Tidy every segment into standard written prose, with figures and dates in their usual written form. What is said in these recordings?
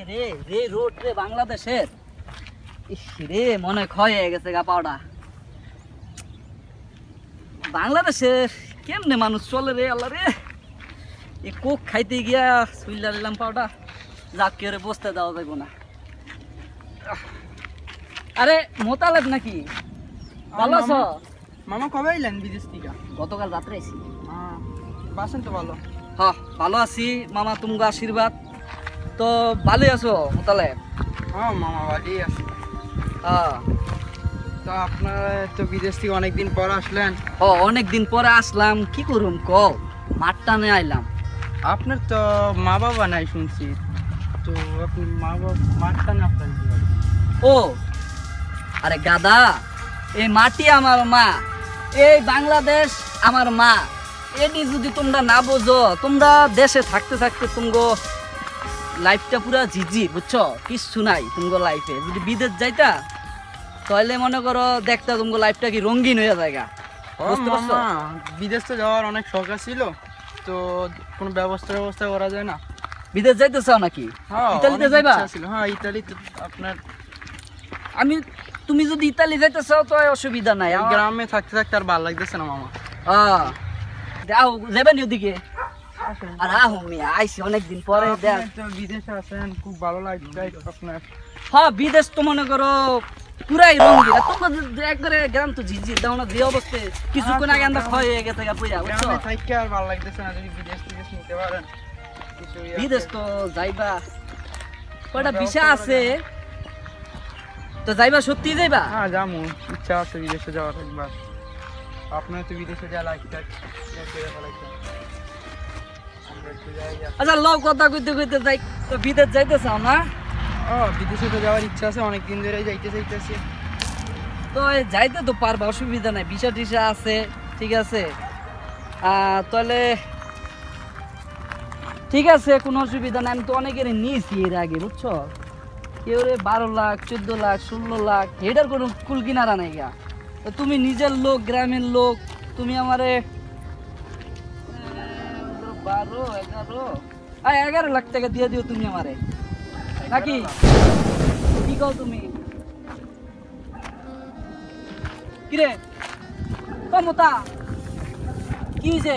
রে রে রোড রে বাংলাদেশের ইস রে মনে ক্ষয় হয়ে গেছে গা পাওটা বাংলাদেশের কেমনে মানুষ চলে রে আল্লাহ রে এই কোক খাইতে গিয়া সুইলা দিলাম পাওটা যাক কে রে বসতে দেওয়া যাইব না আরে মোতালেব নাকি ভালো আছো মামা কবে এলেন বিদেশ থেকে? গতকাল রাত্রে আইছি বাসেন তো ভালো। হ্যাঁ ভালো আছি মামা তোমাকে আশীর্বাদ তো ভালোই আছো মোতালেব হ্যাঁ মামা ভালোই আছে। হ্যাঁ তো আপনারা তো বিদেশ থেকে অনেকদিন পর আসলেন। ও অনেকদিন পরে আসলাম কি করুম ক মাঠ টানে আইলাম আপনার তো মা বাবা নাই শুনছি, তো আপনি মা বাবা মাঠটা না আপনার ও আরে গাদা এই মাটি আমার মা এই বাংলাদেশ আমার মা এটি যদি তোমরা না বোঝো তোমরা দেশে থাকতে থাকতে তুমগো লাইফটা পুরা ঝিঝি বুঝছো কিচ্ছু নাই তুমগো লাইফে যদি বিদেশ যাইতা তাহলে মনে করো দেখতা তুমগো লাইফটা কি রঙিন হয়ে যায়গা বুঝতে পারছো বিদেশ তো যাওয়ার অনেক শখ ছিল, তো কোনো ব্যবস্থা করা যায় না? বিদেশ যাইতে চাও নাকি ইতালিতে যাইবা? হ্যাঁ ইতালিতে আপনার আমি তুমি যদি ইতালি যাইতে চাও তো অসুবিধা নাই গ্রামে থাকতে থাকতে আর ভালো লাগতেছে না মামা। যাও যাবেন ওদিকে আর আহ মিয়া আইসি অনেকদিন পরে দেখ বিদেশে আছেন খুব ভালো লাগছে আপনার। হ্যাঁ বিদেশ তো মনে করো পুরাই রঙিন তোমার একবারে গ্রাম তো ঝিঝি দাও না যে অবস্থায় কিছুক্ষণ আগে আমরা ক্ষয় হয়ে গেছে পুরা বুঝছো গ্রামে থাকতে আর ভালো লাগতেছে না, যদি বিদেশ থেকে নিতে পারেন। বিদেশ তো যাইবা কয়টা বিষয় আছে তো যাইবা সত্যি যাইবা? হ্যাঁ যাবো, ইচ্ছা আছে বিদেশে যাওয়ার একবার। আপনার তো বিদেশে যাওয়া লাগছে। আচ্ছা লও কথা কইতে কইতে যাই তো বিদেশ যাইতে চাও না? বিদেশে তো যাওয়ার ইচ্ছা আছে, অনেকদিন ধরে যাইতে চাইতেছি। তো যাইতে তো পারবা, অসুবিধা নাই, ভিসা টিসা আছে ঠিক আছে। তাহলে ঠিক আছে কোনো অসুবিধা নাই, আমি তো অনেকের নিয়েছি এর আগে বুঝছো, কেউ রে 12 লাখ 14 লাখ 16 লাখ এটার কোনো কুল কিনারা নাই গা। তুমি নিজের লোক গ্রামের লোক, তুমি আমারে 11 লাখ টাকা দিয়ে দিও তুমি আমারে, নাকি কি কও তুমি? কিরে কমতা কি হয়েছে?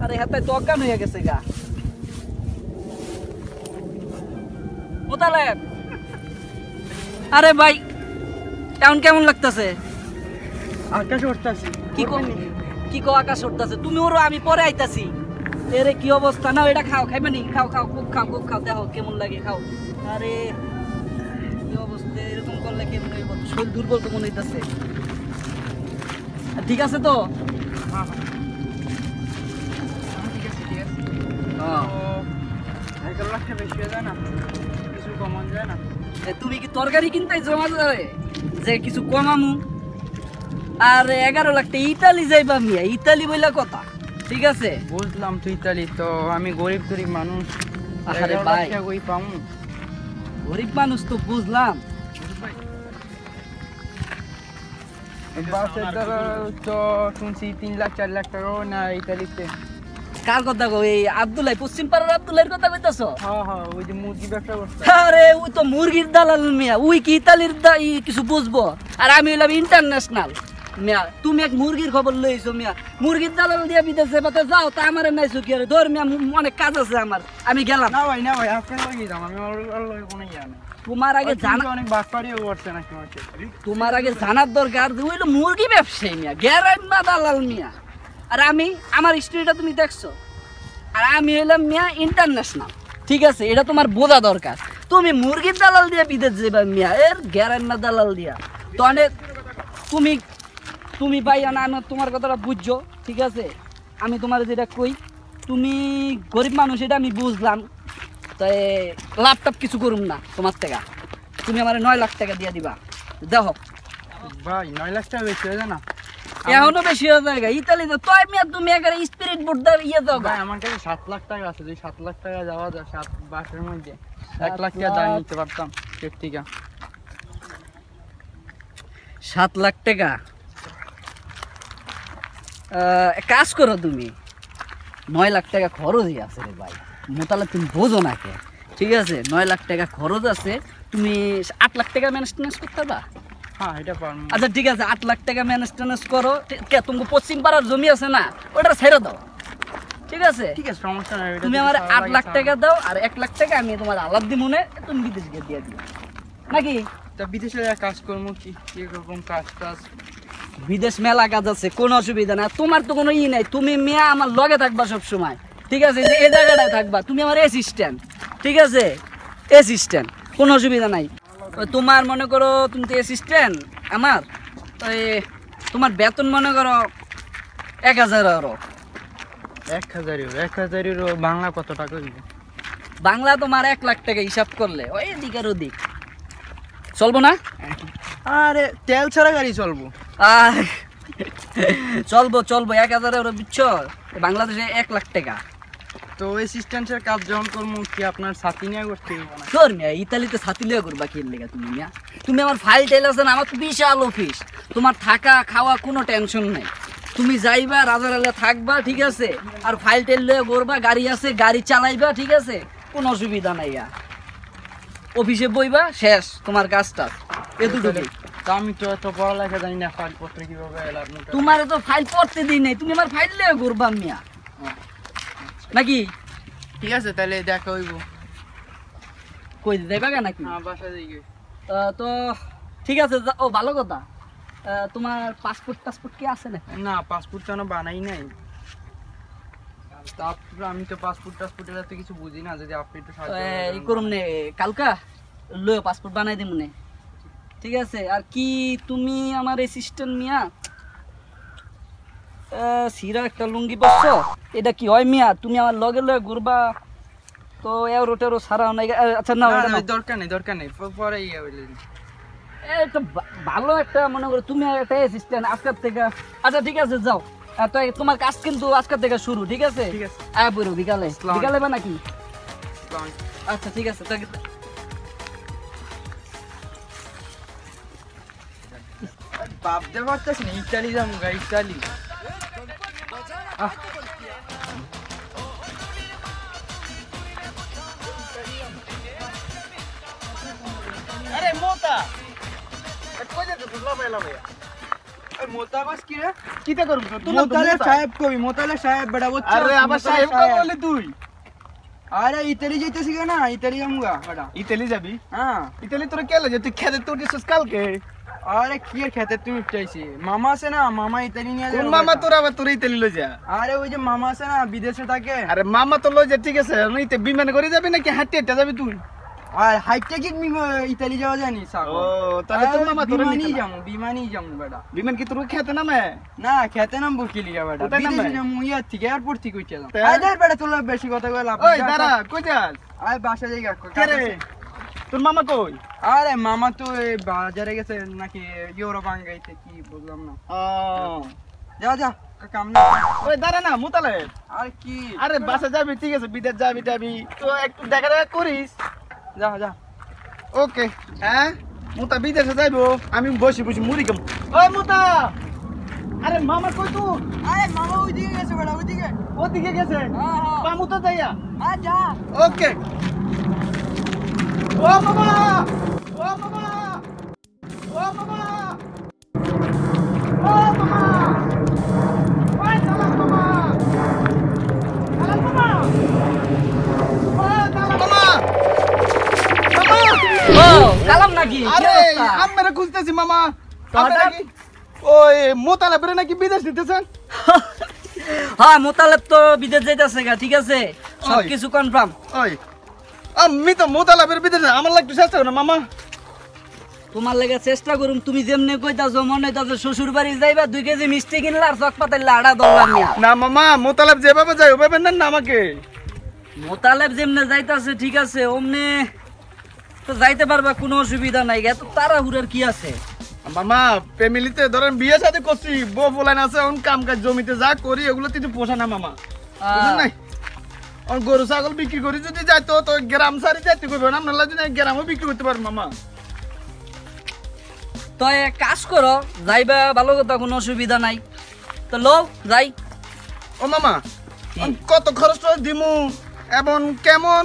আরে হাতে তো অজ্ঞান হয়ে গেছে গা। মোতালেব আরে ভাই এখন কেমন লাগতেছে? আকাশ উঠতেছি। কি কো আকাশ উঠতেছে? তুমি ওরো আমি পরে আইতাছি। এরে কি অবস্থা না এটা খাও, খাইবে নি? খাও খাও খুব খাও দেখো কেমন লাগে খাও। আরে কি অবস্থা, এরকম করলে কেমন হইব? শরীর দুর্বল তো মনে হইতাছে। ঠিক আছে তো? হ্যাঁ ঠিক আছে। 11 লাখ টাকা বেশি হয়ে যায় না? কিছু কমান যায় না? তুমি কি তরকারি কিনতে জমা যাবে যে কিছু কমামু? আর 11 লাখ টাকা ইতালি যাইবা মিয়া, ইতালি বইলা কথা ঠিক আছে বুঝলাম তো, ইতালি তো আমি গরিব মানুষ। আরে ভাই কই পামু? গরিব মানুষ তো বুঝলাম, বাসের দ্বারা তো শুনছি 3 লাখ 4 লাখ টাকাও না ইতালিতে। কার কথা কও? এই আব্দুল্লাহ, পশ্চিম পাড়ার আব্দুল্লাহর কথা কইতাছো? হ্যাঁ ওই যে মুরগি ব্যবসা করছে। আরে ওই তো মুরগির দালাল মিয়া, ওই কি ইতালির কিছু বুঝবো? আর আমি হইলাম ইন্টারন্যাশনাল মিয়া। তুমি এক মুরগির খবর লইছো মিয়া, মুরগির দালাল দিয়া বিদেশে পাতে যাও তা আমার নাইছো কি? আরে ধর মিয়া অনেক কাজ আছে আমার, আমি গেলাম। না ভাই আপনার লাগি যাম, আমি ওর লগে কোনো ইয়া না। তোমার আগে জানা অনেক বাটপাড়িও করছে নাকি মাকে। তোমার আগে জানার দরকার যে ওইলো মুরগি ব্যবসায়ী মিয়া, গ্যারান্টি দালাল মিয়া। আর আমি আমার স্টোরিটা তুমি দেখছো, আর আমি হইলাম মিয়া ইন্টারন্যাশনাল ঠিক আছে, এটা তোমার বোঝা দরকার। তুমি মুরগির দালাল দিয়া বিদেশ যাবা মিয়া, এর গ্যারান্টি দালাল দিয়া তো অনেক তুমি পাই না। আমি তোমার কথাটা বুঝছো ঠিক আছে, আমি তোমার যেটা কই তুমি গরিব মানুষ এটা আমি বুঝলাম, তাই ল্যাপটপ কিছু করুম না তোমার থেকে। তুমি আমার 9 লাখ টাকা দিয়ে দিবা, দেখো ভাই 9 লাখ টাকা বেশি হয়ে যায় না? এখনো বেশি হয়ে যায় ইতালিতে তো তুমি একেবারে স্পিরিট বোর্ড ইয়ে দাও। ভাই আমার কাছে 7 লাখ টাকা আছে, যদি 7 লাখ টাকা যাওয়া যায় 7 বাসের মধ্যে 1 লাখ টাকা দাম নিতে পারতাম পেট থেকে। 7 লাখ টাকা কাজ করো তুমি, 9 লাখ টাকা খরচই আছে রে ভাই। মোতালে তুমি বোঝো না কে? ঠিক আছে 9 লাখ টাকা খরচ আছে, তুমি 8 লাখ টাকা ম্যানেজ করতে পারবা? হ্যাঁ এটা পারবো। আচ্ছা ঠিক আছে 8 লাখ টাকা ম্যানেজ করো। তুমি পশ্চিম পাড়ার জমি আছে না, ওটা ছেড়ে দাও, ঠিক আছে? ঠিক আছে সমস্যা নাই। তুমি আমার 8 লাখ টাকা দাও, আর 1 লাখ টাকা আমি তোমার আলাপ দিব মনে, তুমি বিদেশ গিয়ে দিয়ে দিও নাকি? তা বিদেশে কাজ করবো কি এরকম কাজ টাজ? বিদেশ মেলা কাজ আছে, কোনো অসুবিধা না। তোমার তো কোনো নাই, তুমি মেয়ে আমার লগে থাকবা সব সময়, ঠিক আছে? এই জায়গাটায় থাকবা, তুমি আমার অ্যাসিস্ট্যান্ট, ঠিক আছে? অ্যাসিস্ট্যান্ট, কোনো অসুবিধা নাই। তোমার মনে করো তুমি তো অ্যাসিস্ট্যান্ট আমার, ওই তোমার বেতন মনে করো 1000 euro। 1000 euro বাংলা কত টাকা হইবে? বাংলা তোমার 1 লাখ টাকা হিসাব করলে ওই এদিক আর ওদিক চলবো না? আরে তেল ছাড়া গাড়ি চলবো? আহ, চলবো 1000 euro, বুঝছো? বাংলাদেশে 1 লাখ টাকা। তো অ্যাসিস্ট্যান্টের কাজ যখন করবো কি আপনার সাথী নিয়ে করতে হবে না? তোর মিয়া ইতালিতে ছাতি লিয়ে করবা কি লেগা তুমি মিয়া? তুমি আমার ফাইল টাইল আছে না, আমার তো বিশাল অফিস, তোমার থাকা খাওয়া কোনো টেনশন নাই। তুমি যাইবা রাজারালে থাকবা, ঠিক আছে? আর ফাইল টাইল লিয়ে করবা, গাড়ি আছে গাড়ি চালাইবা, ঠিক আছে? কোনো অসুবিধা নাই। অফিসে বইবা, শেষ তোমার কাজটা এতটুকুই। তা আমি তো এত পড়ালেখা জানি না, ফাইল পত্র কিভাবে এলাম? তোমার তো ফাইল পড়তে দিই নাই, তুমি আমার ফাইল লিয়ে করবা মিয়া নাকি? ঠিক আছে তাহলে দেখা হইব। কই দেবা নাকি? হ্যাঁ বাসা যাই। তো ঠিক আছে, ও ভালো কথা। তোমার পাসপোর্ট কি আছে না? না পাসপোর্ট তো বানাই নাই। তারপর আমি তো টাসপোর্টের এত কিছু বুঝি না, যদি আপনি একটু সাহায্য এই করুম নে, কালকা লয়ে পাসপোর্ট বানাই দিম নে, ঠিক আছে? আর কি তুমি আমার অ্যাসিস্ট্যান্ট মিয়া, সিরা একটা লুঙ্গি পরছো, এটা কি হয় মিয়া? তুমি আমার লগে লগে ঘুরবা তো এরোটেরো সারা নাই। আচ্ছা না দরকার নেই পরে ইয়ে হইলে। এই তো ভালো একটা মনে করো তুমি একটা অ্যাসিস্ট্যান্ট আজকের থেকে। আচ্ছা ঠিক আছে যাও, তো তোমার কাজ কিন্তু আজকের থেকে শুরু, ঠিক আছে? ঠিক আছে পুরো বিকালে বা নাকি? আচ্ছা ঠিক আছে। ভাবতে পারতেছি না, ইতালি যাবো গা, ইতালি। আরে মোতা কই যেতে তুই লাভ এলা ভাই? ওই মোতা বাস কি রে? কিটা করব তো? মোতালে সাহেব কবি, মোতালে সাহেব বড় বচ্চা। আরে আবার সাহেব কো বলে তুই? আরে ইতালি যাইতেছি না, ইতালি যামুগা বড়া। ইতালি যাবি? হ্যাঁ ইতালি তোরা কেলা যে তুই খেতে তোর দিছস কালকে? আরে কি এর খেতে তুই উঠতেছিস? মামা আছে না, মামা ইতালি নিয়ে যাবে। কোন মামা তোরা আবার তোর ইতালি লই যা? আরে ওই যে মামা আছে না বিদেশে থাকে। আরে মামা তো লই যা, ঠিক আছে? নইতে বিমান করে যাবি নাকি হাঁটতে হাঁটতে যাবি তুই? আর হাইটে কি ইতালি যাওয়া জানি সাগর? ও তাহলে তোর মামা তোর বিমানই যামু বেটা। বিমান কি তোর খেতে নামে? না খেতে নামবো কি লিগা বেটা? বিদেশে যামু ইয়ার থেকে, এয়ারপোর্ট থেকে উঠে যাম। আরে বেটা তোর বেশি কথা কই লাভ। ওই দাঁড়া কই যাস? আয় বাসা যাই গা। কে রে তোর মামা কই? আরে মামা তো এই বাজারে গেছে নাকি ইউরোপ আঙ্গাইতে, কি বুঝলাম না। যা যা কাম না। ওই দাঁড়া না মুতালে। আর কি? আরে বাসা যাবি, ঠিক আছে? বিদেশ যাবি তো একটু দেখা করিস। যা যা ওকে। হ্যাঁ মুতা বিদেশে যাইবো, আমি বসে বসে মুড়ি খাম। ওই মুতা, আরে মামা কই তুই? আরে মামা ওইদিকে গেছে বেটা, ওদিকে গেছে। হ্যাঁ মুতা যাইয়া। হ্যাঁ যা ওকে। ও মামা, ও মামা, ও মামা, ও মামা, ওই সালাম মামা, সালাম মামা, ও সালাম মামা। ও কালাম নাকি? আরে আমরা খুঁজতেছি মামা। ওই মোতালেবের নাকি বিদেশ নিতেছেন? হ্যাঁ মোতালেব তো বিদেশ যাইতাছে গা, ঠিক আছে? সবকিছু কনফার্ম। ওই আমি তো মোতালেবের বিদেশ, আমার লাগতো চেষ্টা করো না মামা। তোমার লাগে চেষ্টা করুম, তুমি যেমনে কইতাছো মনে হইতাছে শ্বশুর বাড়ি যাইবা 2 কেজি মিষ্টি কিনলা আর চক পাতাইলা আড়া দরকার নিয়া। না মামা মোতালেব যেভাবে যায় ওভাবে নেন না আমাকে। মোতালেব যেমনে যাইতাছে ঠিক আছে, ওমনে তো যাইতে পারবা, কোনো অসুবিধা নাই। এত তাড়াহুড়ার কি আছে? মামা ফ্যামিলিতে ধরেন বিয়ে সাথে করছি, বউ ফুলান আছে, এখন কাম কাজ জমিতে যা করি এগুলো কিছু পোষা না মামা, বুঝলেন নাই? গরু ছাগল বিক্রি করি যদি যাইতো তো গ্রাম সারি যাইতে করবে না, আপনার যদি গ্রামও বিক্রি করতে পারেন মামা। তো এক কাজ করো, যাইবা ভালো কথা, কোনো অসুবিধা নাই। তো লো যাই। ও মামা কত খরচ টরচ দিমু এবং কেমন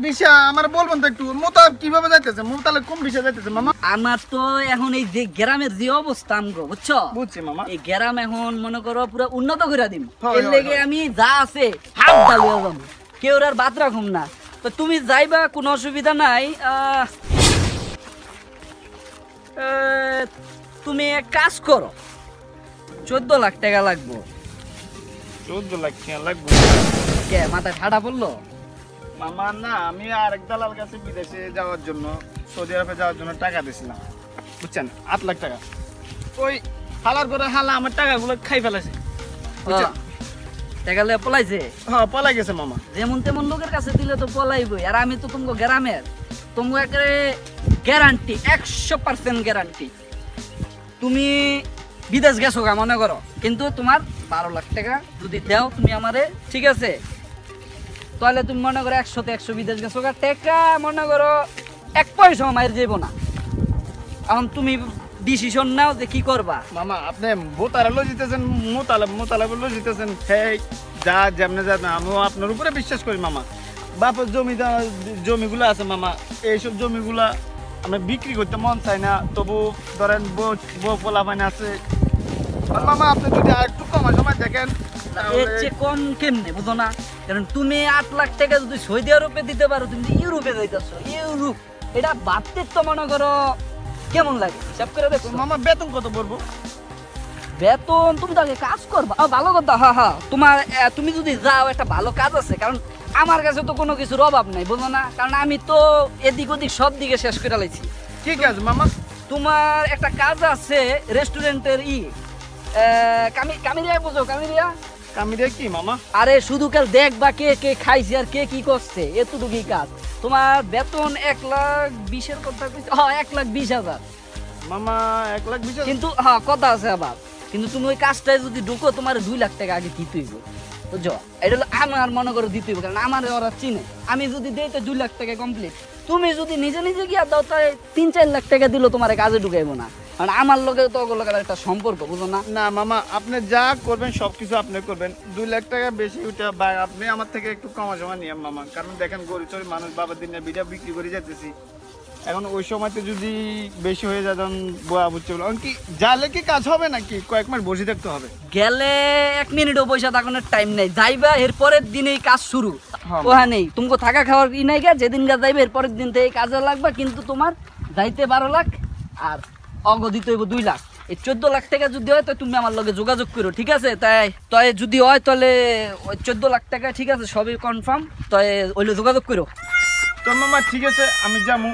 বিষয় আমার বলবেন তো একটু। মোতা কিভাবে যাইতেছে, মোতালে কোন বিষয় যাইতেছে মামা? আমার তো এখন এই যে গ্রামের যে অবস্থা আমগো বুঝছো, বুঝছি মামা। এই গ্রাম এখন মনে করো পুরো উন্নত করে দিম। হয়, এর হয়, লেগে হয়। আমি যা আছে হাত ডালিয়ে যাবো, কেউ আর বাদ রাখুম না। তো তুমি যাইবা, কোনো অসুবিধা নাই। তুমি এক কাজ করো, 14 লাখ টাকা লাগবো। 14 লাখ টাকা লাগবে কে মাথায় ঠাডা পড়লো? মামা? না, আমি আরেক দালাল কাছে বিদেশে যাওয়ার জন্য, সৌদি আরবে যাওয়ার জন্য টাকা দিয়েছিলাম, বুঝছেন? 8 লাখ টাকা। ওই হালার করে হালা আমার টাকাগুলো খাই ফেলেছে, বুঝছেন? টাকা লিয়ে পলাইছে। হ্যাঁ, পলাই গেছে মামা। যেমন তেমন লোকের কাছে দিলে তো পলাইবই। আর আমি তো তোমাকে গ্রামের, তোমাকে একেবারে গ্যারান্টি, 100% গ্যারান্টি। তুমি বিদেশ গেছো গা মনে করো, কিন্তু তোমার 12 লাখ টাকা যদি দাও তুমি আমারে, ঠিক আছে? তাহলে তুমি মনে করো 100তে 100 বিদেশ গেছো গা, টাকা মনে করো 1 পয়সা মায়ের যাবো না। এখন তুমি ডিসিশন নাও যে কি করবা। মামা আপনি বোতারা লো জিতেছেন, মোতালে লো জিতেছেন, হ্যাঁ যা যেমনে যা, আমিও আপনার উপরে বিশ্বাস করি মামা। বাপের জমিগুলো আছে মামা, এইসব জমিগুলা আমি বিক্রি করতে মন চাই না, তবু ধরেন বউ পোলা পানি আছে। আর মামা আপনি যদি আর একটু কমা সময় দেখেন এর চেয়ে কম কেমনে, বুঝো না? কারণ তুমি 8 লাখ টাকা যদি সৌদি আরবে দিতে পারো, তুমি ইউরোপে যাইতেছো। ইউরোপ এটা ভাবতে তো মনে করো কেমন লাগে, হিসাব করে দেখো। মামা বেতন কত পড়বো? বেতন তুমি তাকে কাজ করবা, ভালো কথা। হ্যাঁ হ্যাঁ, তোমার তুমি যদি যাও, একটা ভালো কাজ আছে। কারণ আমার কাছে তো কোনো কিছুর অভাব নাই, বুঝো না? কারণ আমি তো এদিক ওদিক সব দিকে শেষ করে লাইছি। ঠিক আছে মামা। তোমার একটা কাজ আছে রেস্টুরেন্টের কামিরিয়া, বুঝো? কামিরে কি মামা? আরে শুধু কাল দেখবা কে কে খাইছে আর কে কি করছে, এতটুকুই কাজ। তোমার বেতন 1,20,000 কথা কইছে। হ্যাঁ, 1,20,000 মামা 1,20,000? কিন্তু হ্যাঁ কথা আছে আবার। কিন্তু তুমি ওই কাজটায় যদি ঢুকো, তোমার 2 লাখ টাকা আগে দিতে হইব, বুঝছো? এটা হলো আমার মনে করো দিতে হইব, কারণ আমার ওরা চিনে। আমি যদি দেই তো 2 লাখ টাকা কমপ্লিট। তুমি যদি নিজে নিজে গিয়া দাও, তাই 3-4 লাখ টাকা দিলেও তোমার কাজে ঢুকাইবো না। কারণ আমার লোকের তো ওগুলো একটা সম্পর্ক, বুঝো না? না মামা, আপনি যা করবেন সবকিছু আপনি করবেন। 2 লাখ টাকা বেশি উঠে আপনি আমার থেকে একটু কমা জমা নিয়ে মামা। কারণ দেখেন গরিব চরি মানুষ, বাবার দিনে বিটা বিক্রি করে যেতেছি। এখন ওই সময়তে যদি বেশি হয়ে যায়, তখন বোয়া বুঝছে বলো কি জালে কি কাজ হবে নাকি কয়েক মাস বসে থাকতে হবে? গেলে 1 মিনিটও পয়সা থাকানোর টাইম নেই। যাইবা এরপরের দিনেই কাজ শুরু। হ্যাঁ। ওহা নেই তোমাকে থাকা খাওয়ার ই নাই গা। যেদিন গা যাইবে এরপরের দিন থেকে কাজে লাগবা। কিন্তু তোমার যাইতে 12 লাখ আর অগদিত হইব 2 লাখ। এই 14 লাখ টাকা যদি হয়, তো তুমি আমার লগে যোগাযোগ করো, ঠিক আছে? তাই যদি হয় তাহলে ওই 14 লাখ টাকা, ঠিক আছে? সবই কনফার্ম। তাই ওইলে যোগাযোগ করো। তো মামা ঠিক আছে, আমি যাবো,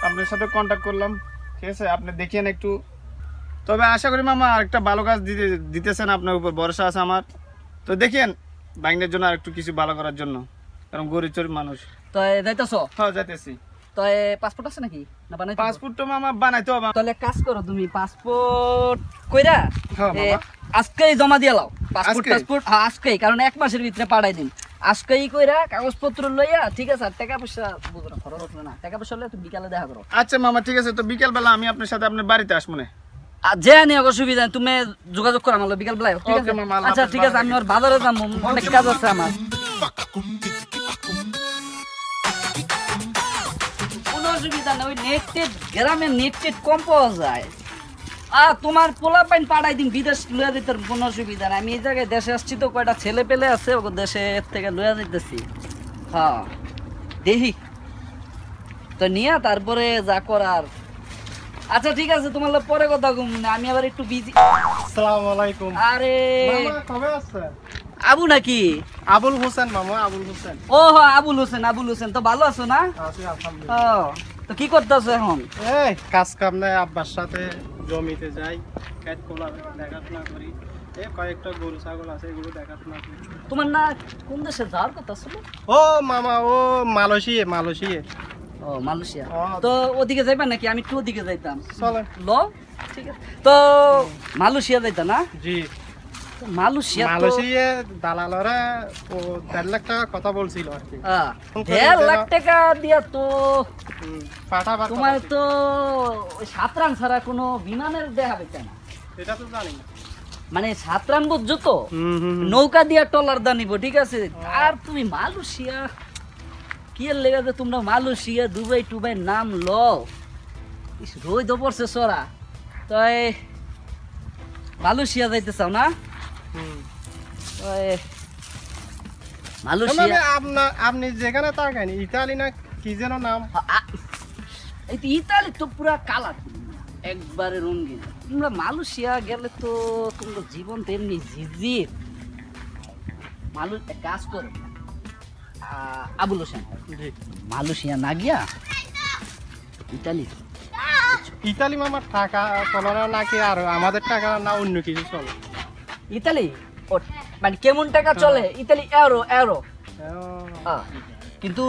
আপনার সাথে কন্ট্যাক্ট করলাম, ঠিক আছে? আপনি দেখিয়েন একটু। তবে আশা করি মামা আরেকটা ভালো কাজ দিতেছেন, আপনার উপর ভরসা আছে আমার। তো দেখিয়েন বাইনের জন্য আর একটু কিছু ভালো করার জন্য, কারণ গরিব চরিব মানুষ। তাই যাইতেছ? হ্যাঁ যাইতেছি। তাই পাসপোর্ট আছে নাকি? না বানাইতে? পাসপোর্ট তো মামা বানাইতে হবে। তাহলে কাজ করো, তুমি পাসপোর্ট কইরা হ্যাঁ মামা। আজকেই জমা দিয়ে লাও। পাসপোর্ট আজকেই? টাসপোর্ট হ্যাঁ আজকেই, কারণ 1 মাসের ভিতরে পাঠাই দিন। আজকেই কইরা কাগজপত্র লইয়া, ঠিক আছে? আর টাকা পয়সা বুঝো না, খরচ হবে না। টাকা পয়সা লইয়া তুমি বিকালে দেখা করো। আচ্ছা মামা ঠিক আছে, তো বিকেল বেলা আমি আপনার সাথে আপনার বাড়িতে আসবো না? আর যে আনি অসুবিধা নাই, তুমি যোগাযোগ করো আমার লগে বিকাল বেলায়, ঠিক আছে? Okay, মামা, আল্লাহ আচ্ছা হাফেজ, ঠিক আছে, ভালো আমি ওর বাজারে যাবো, অনেক কাজ আছে আমার। কোনো অসুবিধা নেই, ওই নেট গ্রামে নেট কম পাওয়া যায়। তোমার পোলা পাইন পাঠাই দিন, বিদেশ লইয়া দিতে কোনো অসুবিধা নাই। আমি এই জায়গায় দেশে আসছি তো, কয়টা ছেলে পেলে আছে, ওকে দেশে থেকে লইয়া দিতেছি। হ্যাঁ দেখি তো নিয়ে তারপরে যা করার। আচ্ছা ঠিক আছে, তোমার লোক পরে কথা কম, আমি আবার একটু বিজি। আসসালামু আলাইকুম। আরে মামা কবে আসছেন? আবু নাকি? আবুল হোসেন মামা, আবুল হোসেন। ও হ্যাঁ, আবুল হোসেন। তো ভালো আছো না? আছি আলহামদুলিল্লাহ। ও, তো কি করতেছো এখন? এই কাজ কাম নাই, আব্বার সাথে জমিতে যাই, খেত কোলা দেখাশোনা করি। এই কয়েকটা গরু ছাগল আছে, এগুলো দেখাশোনা করি। তোমার না কোন দেশে যাওয়ার কথা ছিল? ও মামা, ও মালয়েশিয়া। ও মালয়েশিয়া। ও। তো ওদিকে যাইবা নাকি? আমি একটু ওদিকে যাইতাম। চলেন। লো, ঠিক আছে। তো মালয়েশিয়া যাইতা না? জি। তো মালয়েশিয়া দালালরা ও 1.5 লাখ টাকা কথা বলছিল আর কি। 1.5 লাখ টাকা দিয়া তো পাঠাবার তোমার তো ওই 7 রান ছাড়া কোনো বিমানের দেখা পেতে না। এটা তো জানি না। মানে সাতরাম বুঝছো তো, নৌকা দিয়া টলার দানিব, ঠিক আছে। আর তুমি মালয়েশিয়া কি এর লেগে যে তোমরা মালয়েশিয়া দুবাই টুবাই নাম লও, রই তো পড়ছে সরা, তাই মালয়েশিয়া যাইতে চাও না? মালয়েশিয়া আপনি যেখানে তাকান ইতালি না কি যেন নাম, এই তো ইতালি তো পুরা কালার একবারে রঙিন। তোমরা মালয়েশিয়া গেলে তো তোমার জীবন তো এমনি ঝিরঝির। এক কাজ করো, আবুল হোসেন, মালয়েশিয়া না গিয়া ইতালি। ইতালি মামার টাকা চলে না নাকি আর আমাদের টাকা না অন্য কিছু চলে? ইতালি মানে কেমন টাকা চলে? ইতালি এউরো এউরো, কিন্তু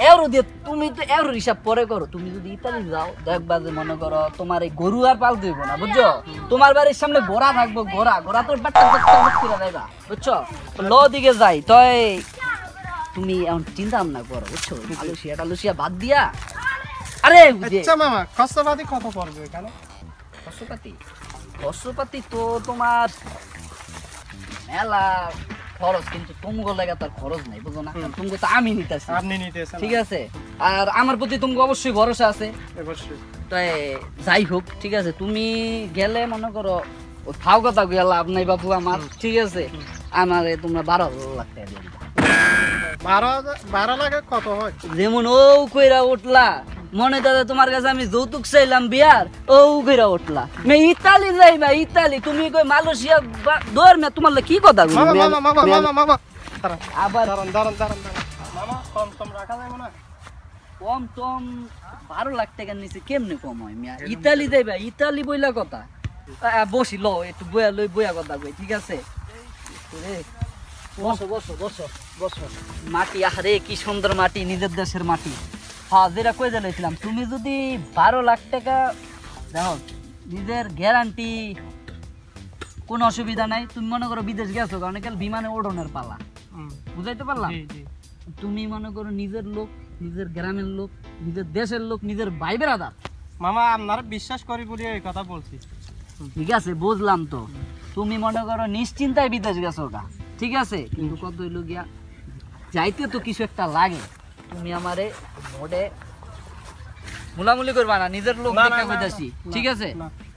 এউরো দিয়ে তুমি তো এউরো হিসাব পরে করো। তুমি যদি ইতালি যাও দেখবা যে মনে করো তোমার এই গরু আর পাল দিব না, বুঝছো? তোমার বাড়ির সামনে ঘোড়া থাকবো, ঘোড়া ঘোড়া তোর বাট্টা করে যাইবা, বুঝছো? ল দিকে যাই তই তুমি এখন চিন্তা ভাবনা করো, বুঝছো? মালয়েশিয়া টালয়েশিয়া বাদ দিয়া, আরে আচ্ছা মামা খরচাপাতি কত পড়বে এখানে? খরচপাতি তো তোমার মেলা খরচ, কিন্তু তুমগো লাগা তার খরচ নাই, বুঝো না? তুমগো তো আমি নিতেছি, আপনি নিতেছেন, ঠিক আছে। আর আমার প্রতি তুমগো অবশ্যই ভরসা আছে, অবশ্যই। তাই যাই হোক, ঠিক আছে। তুমি গেলে মনে করো ওই ফাও কথা গেল লাভ নাই বাবু আমার, ঠিক আছে। আমারে তোমরা 12,000 লাখ টাকা দিয়ে দিবা। 12 লাখে কত হয়? যেমন ও কইরা উঠলা, মনে দাদা তোমার কাছে আমি যৌতুক চাইলাম বিয়ার, ও কইরা উঠলা মে ইতালি যাইবা। ইতালি তুমি কই মালয়েশিয়া দৌড় মে, তোমার কি কথা কই? মামা আবার দাঁড়ান মামা কম রাখা যায় না? কম টম 12 লাখ টাকার নিচে কেমনে কম হয় মিয়া? ইতালি যাইবা, ইতালি বইলা কথা। বসি লো একটু বয়া লই, বয়া কথা কই, ঠিক আছে? বসো বসো বসো বসো। মাটি, আরে কি সুন্দর মাটি, নিজের দেশের মাটি। হ্যাঁ, যেটা কই দিয়েছিলাম, তুমি যদি 12 লাখ টাকা দেখো, নিজের গ্যারান্টি, কোনো অসুবিধা নাই। তুমি মনে করো বিদেশ গেছো, কারণ বিমানে ওড়নের পালা, বুঝাইতে পারলাম? তুমি মনে করো নিজের লোক, নিজের গ্রামের লোক, নিজের দেশের লোক, নিজের ভাই বেরাদার। মামা আপনার বিশ্বাস করি বলে এই কথা বলছি, ঠিক আছে, বুঝলাম তো। তুমি মনে করো নিশ্চিন্তায় বিদেশ গেছো গা, ঠিক আছে। কিন্তু কত হইলো গিয়া, যাইতে তো কিছু একটা লাগে। তুমি আমারে মোড়ে মুলামুলি করবা না, নিজের লোক দেখা কইতাছি, ঠিক আছে?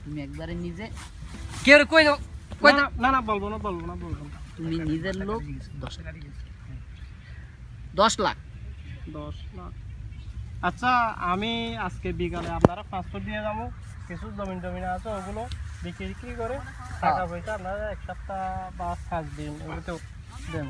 তুমি একবারে নিজে কে কই না বলবো না। তুমি নিজের লোক 10 লাখ। 10 লাখ। আচ্ছা, আমি আজকে বিকালে আপনারা পাসপোর্ট দিয়ে যাবো, কিছু জমিন আছে ওগুলো বিক্রি করে টাকা পয়সা আপনারা 1 সপ্তাহ বা 5 দিন ওগুলো দেন,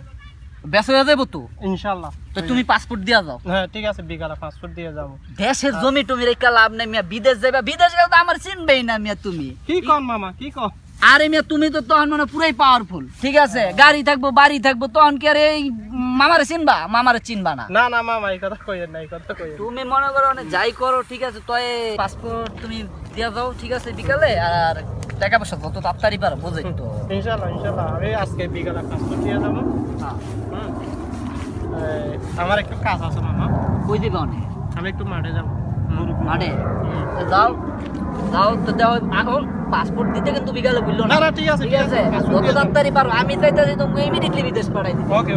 বেশ হয়ে যাবো তো ইনশাআল্লাহ। তো তুমি পাসপোর্ট দিয়া যাও। হ্যাঁ ঠিক আছে, বিকালে পাসপোর্ট দিয়ে যাবো। দেশের জমি টমি রেখা লাভ নাই মিয়া, বিদেশ যাইবা। বিদেশ গেলে তো আমার চিনবেই না মিয়া। তুমি কি কন মামা, কি কন? আরে মিয়া তুমি তো তখন মানে পুরাই পাওয়ারফুল, ঠিক আছে। গাড়ি থাকবো, বাড়ি থাকবো, তখন কি আরে মামারে চিনবা? মামারে চিনবা না। না মামা এই কথা কইেন না, এই কথা কইেন। তুমি মনে করো যাই করো, ঠিক আছে। তয় পাসপোর্ট তুমি দিয়া যাও, ঠিক আছে, বিকালে। আর টাকা পয়সা যত তাড়াতাড়ি পারো, বুঝে তো। ইনশাআল্লাহ আমি আজকে বিকালে পাসপোর্ট দিয়ে যাবো। হ্যাঁ, আমার একটু কাজ আছে মামা। কই দিবে অনেক? আমি একটু মাঠে যাবো। মাঠে যাও তো দাও। এখন পাসপোর্ট দিতে কিন্তু বিকালে বললো না। না ঠিক আছে, ঠিক আছে, যত তাড়াতাড়ি পারো। আমি চাইতেছি তুমি ইমিডিয়েটলি বিদেশ পাঠাই দিতে। ওকে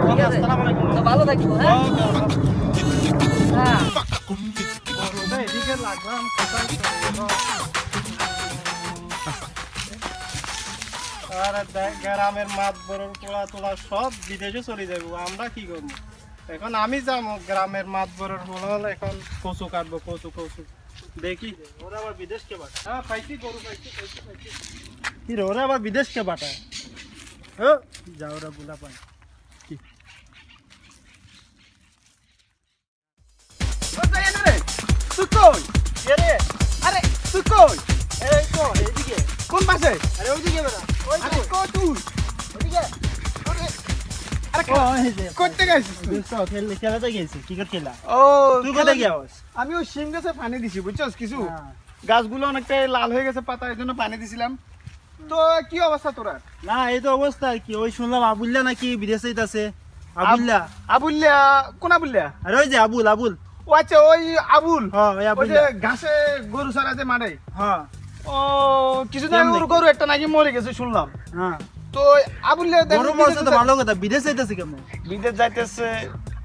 ঠিক আছে, আসসালামু আলাইকুম। তো ভালো থাকো। হ্যাঁ, হ্যাঁ। এদিকে লাগলাম কোথায়? আরে দেখ, গ্রামের মাছ বড় তোলা সব বিদেশে চলে যাবো, আমরা কি করবো? এখন আমি যাবো গ্রামের মাছ বড় হল, এখন কচু কাটবো, কচু দেখি ওরা আবার বিদেশকে পাঠায়। হ্যাঁ পাইছি, গরু পাইছি। কি রে, ওরা আবার বিদেশকে পাঠায়? যা ওরা বুলা পায় কি? তুই কই? আরে তুই কই? এই তো এইদিকে। কোন পাশে? আরে ওইদিকে বেটা। আরে কই তুই? ওইদিকে। আরে কোথায় গেছিস তুই? খেলাতে গেছি, ক্রিকেট খেলা। ও তুই কোথায় গিয়েছিস? আমি ওই শিম গাছে পানি দিছি, বুঝছস? কিছু গাছগুলো অনেকটা লাল হয়ে গেছে পাতা, এই জন্য পানি দিছিলাম। তো কি অবস্থা তোরা? না এই তো অবস্থা আর কি। ওই শুনলাম আবুল্লা নাকি বিদেশে যাইতাছে। আবুল্লা? কোন আবুল্লা? আরে ওই যে আবুল। ও আচ্ছা, ওই আবুল। হ্যাঁ ওই ওই আবুল। যে ঘাসে গরু ছাড়া যে মাঠে। হ্যাঁ ও কিছুদিন আগে ওর গরু একটা নাকি মরে গেছে শুনলাম। হ্যাঁ তো আবুল্লে বড় মরছে তো ভালো কথা বিদেশ যাইতেছে কেমন বিদেশ যাইতেছে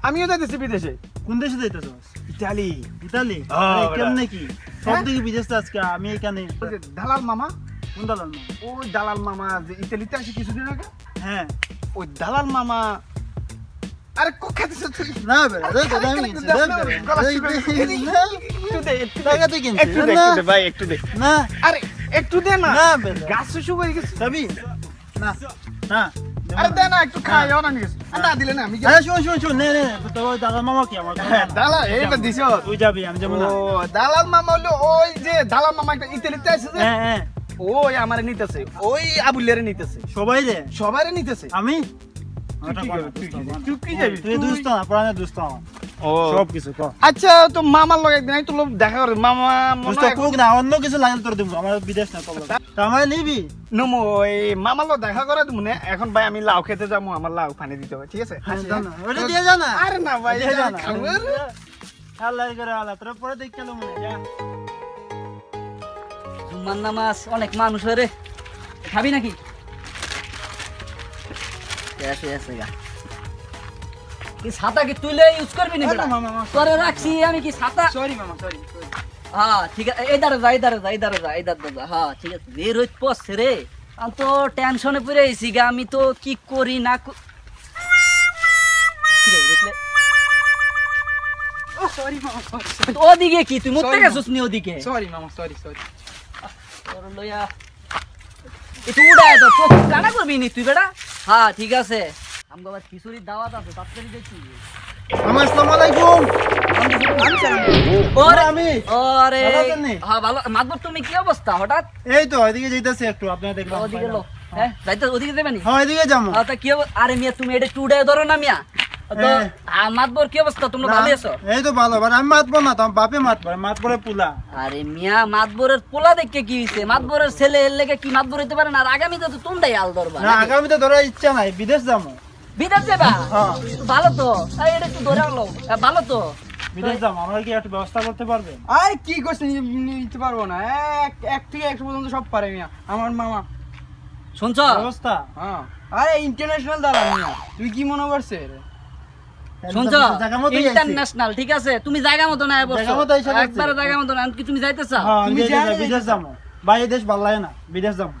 আমিও যাইতেছি বিদেশে কোন দেশে যাইতেছো ইতালি ইতালি হ্যাঁ, কেমনে কি সব হ্যাঁ? দিকে বিদেশ তো আজকে আমি এখানে ওই যে দালাল মামা কোন দালাল না? ওই দালাল মামা যে ইতালিতে আসে কিছুদিন আগে হ্যাঁ ওই দালাল মামা আরে কোখাতেছ তুই না বেটা দেখ আমি টাকাতে কিনছি একটু দে ভাই একটু দে না আরে একটু দে না না বেটা গাছ শুকিয়ে গেছে যাবি না না আরে দে না একটু খাই অনা নিয়ে না দিলে না আমি আরে শুন নে তো ওই দালাল মামা কি আমার দালাল এইবার দিছ তুই যাবি আমি যাবো না ও দালাল মামা হলো ওই যে দালাল মামা একটা ইতালিতে আসে যে হ্যাঁ হ্যাঁ ওই আমারে নিতেছে ওই আবুল্লারে নিতেছে সবাই রে সবারে নিতেছে আমি তুই কি যাবি তুই দোস্ত না পুরানো দোস্ত আমার ও সব কিছু ক আচ্ছা তো মামার লগে একদিন তো লোক দেখা করে মামা দোস্ত কোক না অন্য কিছু লাগলে তোর দিব আমার বিদেশ না কবল তা আমায় নিবি নমো ওই মামার লগে দেখা করে তুমি না এখন ভাই আমি লাউ খেতে যাবো আমার লাউ পানি দিতে হবে ঠিক আছে ওটা দিয়ে যা না আরে না ভাই দিয়ে যা না খাবো আল্লাহ করে আল্লাহ তোর পরে দেখ কেন মনে যা জুম্মার নামাজ অনেক মানুষ রে খাবি নাকি শেষ হয়ে গেছে গা কি ছাতা কি তুলে ইউজ করবি না বেটা তোরে রাখছি আমি কি ছাতা সরি মামা সরি হ্যাঁ ঠিক আছে এই দাঁড়া যা হ্যাঁ ঠিক আছে যে রোজ পড়ছে রে আমি তো টেনশনে পড়ে আইছি গা আমি তো কি করি না কি রে, দেখলে? ও সরি মামা সরি তো ওদিকে কি তুই মরতে Sorry, গেছিস নি ওদিকে সরি মামা সরি তোর লইয়া একটু উড়ায় তো চোখ কানা করবি নি তুই বেটা হ্যাঁ ঠিক আছে আমগো আবার খিচুড়ির দাওয়াত আছে তাড়াতাড়ি দেখি আমার আসসালামু আলাইকুম ওরে আমি ওরে ভালো আছেন নি? হ্যাঁ ভালো মাদবর তুমি কি অবস্থা হঠাৎ এই তো এদিকে যাইতাছি একটু আপনারা দেখলাম ওদিকে লো হ্যাঁ যাইতে ওদিকে যাবে নি হ্যাঁ এদিকে যাবো তা কি আরে মিয়া তুমি এটা একটু উড়ায় ধরো না মিয়া তো হ্যাঁ। মাদবর কি অবস্থা তোমরা ভালো আছো এই তো ভালো বাট আমি মাতবো না তোমার বাপে মাতবো পুলা আরে মিয়া মাদবরের পোলা দেখে কি হইছে মাদবরের ছেলে এর লেগে কি মাদবর হইতে পারে না আর আগামীতে তো তোমরাই আল ধরবা না আগামীতে ধরার ইচ্ছা নাই বিদেশ যাবো বিদেশ যাবা হ্যাঁ। ভালো তো এই এটা একটু ধরে আলো ভালো তো বিদেশ যাবো আমরা কি একটু ব্যবস্থা করতে পারবেন আরে কি করছ নিতে পারবো না এক থেকে 100 পর্যন্ত সব পারে মিয়া আমার মামা শুনছ ব্যবস্থা হ্যাঁ আরে ইন্টারন্যাশনাল দালাল মিয়া তুই কি মনে করছিস শুনছ জায়গা মতো ইন্টারন্যাশনাল ঠিক আছে তুমি জায়গা মতো না জায়গা মতো আইসা পড়ছি। একবার জায়গা মতো না কি তুমি যাইতে চাও তুমি জানো বিদেশ যাবো বাইরে দেশ ভালো লাগে না বিদেশ যাবো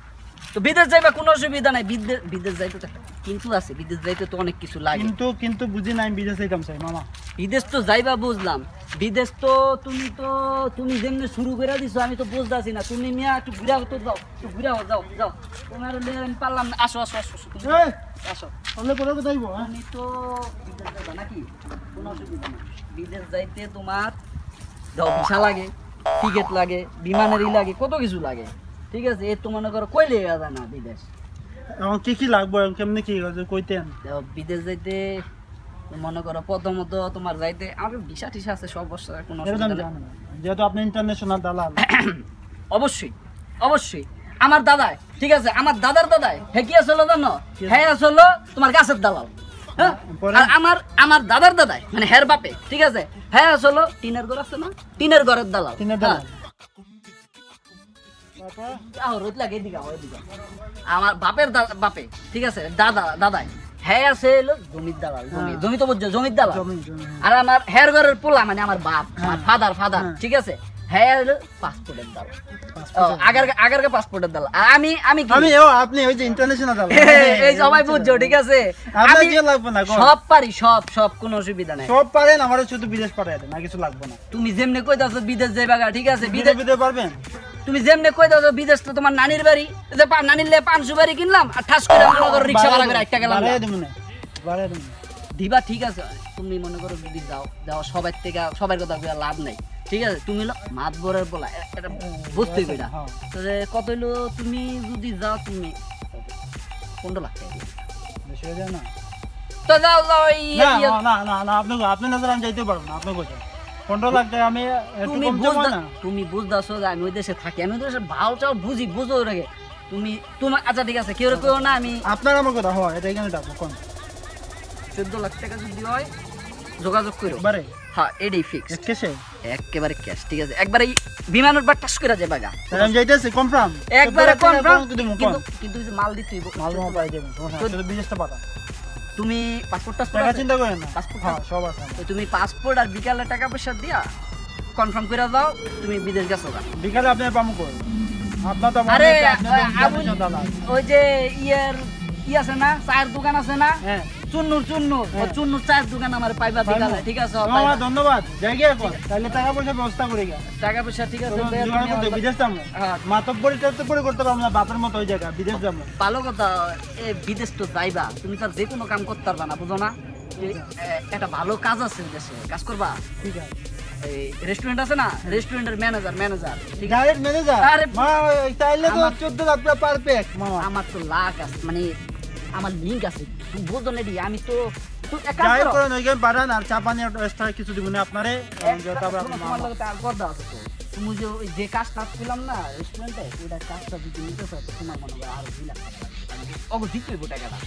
তো বিদেশ যাইবা কোনো অসুবিধা নাই বিদেশ যাইতে তো কিন্তু আছে বিদেশ যাইতে তো অনেক কিছু লাগে কিন্তু বুঝি না আমি বিদেশ যাইতাম চাই মামা বিদেশ তো যাইবা বুঝলাম বিদেশ তো তুমি যেমনি শুরু করে দিছো আমি তো বুঝতেছি না তুমি মিয়া একটু ঘুরা তো যাও একটু ঘুরা যাও তোমার লইয়া আমি পারলাম না আসো তুমি এই আসো তাহলে কোথাও যাইবো হ্যাঁ তুমি তো বিদেশ যাবা নাকি কোনো অসুবিধা নেই বিদেশ যাইতে তোমার যাও ভিসা লাগে টিকিট লাগে বিমানেরই লাগে কত কিছু লাগে ঠিক আছে এ তো মনে করো কই লেগে যায় না বিদেশ এখন কি লাগবো এখন কেমনি কি কইতেন যাও বিদেশ যাইতে মনে করো প্রথমত তোমার যাইতে আমার ভিসা টিসা আছে সব বছর কোনো এটা তো অসুবিধা আমি নেই। জানি না। যেহেতু আপনি ইন্টারন্যাশনাল দালাল অবশ্যই আমার ঠিক আছে আমার দাদার দাদাই হে কি আসলো জানো হে আসলো তোমার গাছের দালাল হ্যাঁ পরে? আর আমার দাদার দাদাই মানে হের বাপে ঠিক আছে হ্যাঁ আসলো টিনের ঘর আছে না টিনের ঘরের দালাল টিনের দালাল। আমার বাপের বাপে ঠিক আছে দাদাই হ্যাঁ আছে হলো জমির দালাল জমি তো বুঝছো জমির দালাল জমি। আর আমার হের ঘরের পোলা মানে আমার বাপ আমার ফাদার হ্যাঁ। ঠিক আছে হ্যাঁ হলো পাসপোর্টের দালাল আগার পাসপোর্টের দালাল আর আমি কি আপনি ওই যে ইন্টারন্যাশনাল দালাল এই সবাই বুঝছো ঠিক আছে আপনার আমি কি লাগবে না গো? সব পারি সব কোনো অসুবিধা নাই সব পারেন আমার শুধু বিদেশ পাঠাই দেন না কিছু লাগবে না তুমি যেমনে কইতাছো বিদেশ যাইবা গা, ঠিক আছে বিদেশ বিদেশ বিদেশ পারবেন তুমি যেমনে কইতাছো বিদেশ তো তোমার নানির বাড়ি যে নানির লে 500 বাড়ি কিনলাম আর ঠাস করে মনে করো রিকশা ভাড়া করে 1 টাকা গেলাম বাড়াই দেবো না বাড়াই দেবো না। দিবা ঠিক আছে তুমি মনে করো যদি যাও সবার থেকে সবার কথা কইয়া লাভ নাই ঠিক আছে তুমি মাতবরের বলা এটা বুঝতেই কইরা হ্যাঁ। তো যে কত হইলো তুমি যদি যাও তুমি 15 লাখ টাকা দিবা। বেশি হয়ে যায় না তো যাও না আপনি নজর আমি যাইতে পারবো না আপনি কোথায় 15 লাখ টাকা আমি একটু তুমি কম যাবো না তুমি বুঝদাছো যে আমি ওই দেশে থাকি আমি ওই দেশে ভাও চাও বুঝো রেগে তুমি তোমার আচ্ছা ঠিক আছে কেউ কেউ না আমি আপনার আমার কথা হয় এটা এখানে ডাকবো কোন 14 লাখ টাকা যদি হয় যোগাযোগ করো বারে হ্যাঁ এটাই ফিক্স কেসে একেবারে ক্যাশ, ঠিক আছে? একবারে বিমানের বার টাস করে যাবে গা, তাহলে আমি যাইতেছি কনফার্ম একবারে কনফার্ম। কিন্তু কিন্তু ওই যে মাল দিতে হইব। মাল মাল পাই যাবেন তো বিদেশটা পাতা তুমি পাসপোর্টটা টাকা চিন্তা করেন না পাসপোর্ট হ্যাঁ সব আছে আমার। তো তুমি পাসপোর্ট আর বিকালে টাকা পয়সা দিয়া কনফার্ম করে দাও তুমি বিদেশ গেছো গা। বিকালে আপনি পামু কই আপনার তো আরে আপনি তো দাদা ওই যে আছে না, চায়ের দোকান আছে না, হ্যাঁ চুন্নুর ও চুন্নুর চায়ের দোকান আমার পাইবা বিকালে, ঠিক আছে? মামা পাইবা। ধন্যবাদ যাই গিয়ে এখন তাহলে টাকা পয়সা ব্যবস্থা করে গিয়া টাকা পয়সা ঠিক আছে, তোমার দেয়া জোগাড় তুমি করতে আমার- বিদেশ যাবো হ্যাঁ, মাতব্বরি টাতব্বরি করতে পারবো না বাপের মতো ওই জায়গা বিদেশ যাবো ভালো কথা। বিদেশ তো যাইবা, তুমি তার যে কোনো কাম করতে পারবা না, বুঝো না? একটা ভালো কাজ আছে দেশে, কাজ করবা। ঠিক আছে এই রেস্টুরেন্ট আছে না, রেস্টুরেন্টের ম্যানেজার ঠিক আছে? ডাইরেক্ট ম্যানেজার আরে মা চাইলে তো আমার- 14 লাখ টাকা পার পেক মামা আমার তো লাখ আছে, মানে আমার লিঙ্ক আছে, তুমি বোঝো না? আমি তো তুমি এক কাজ যাই করো। করেন ওইখানে পাঠান আর চা পানি এক্সট্রা কিছু দিব না আপনারে তারপর শোনো, তোমার লগে তো আর কথা আছে তো। তুমি যে ওই যে কাজটা পেলাম না রেস্টুরেন্টে, ওইটা কাজটা যদি নিতে চাও তো তোমার মনে হয় আরো 2 লাখ টাকা লাগবে। ওগো দিতে হইব টাকাটা।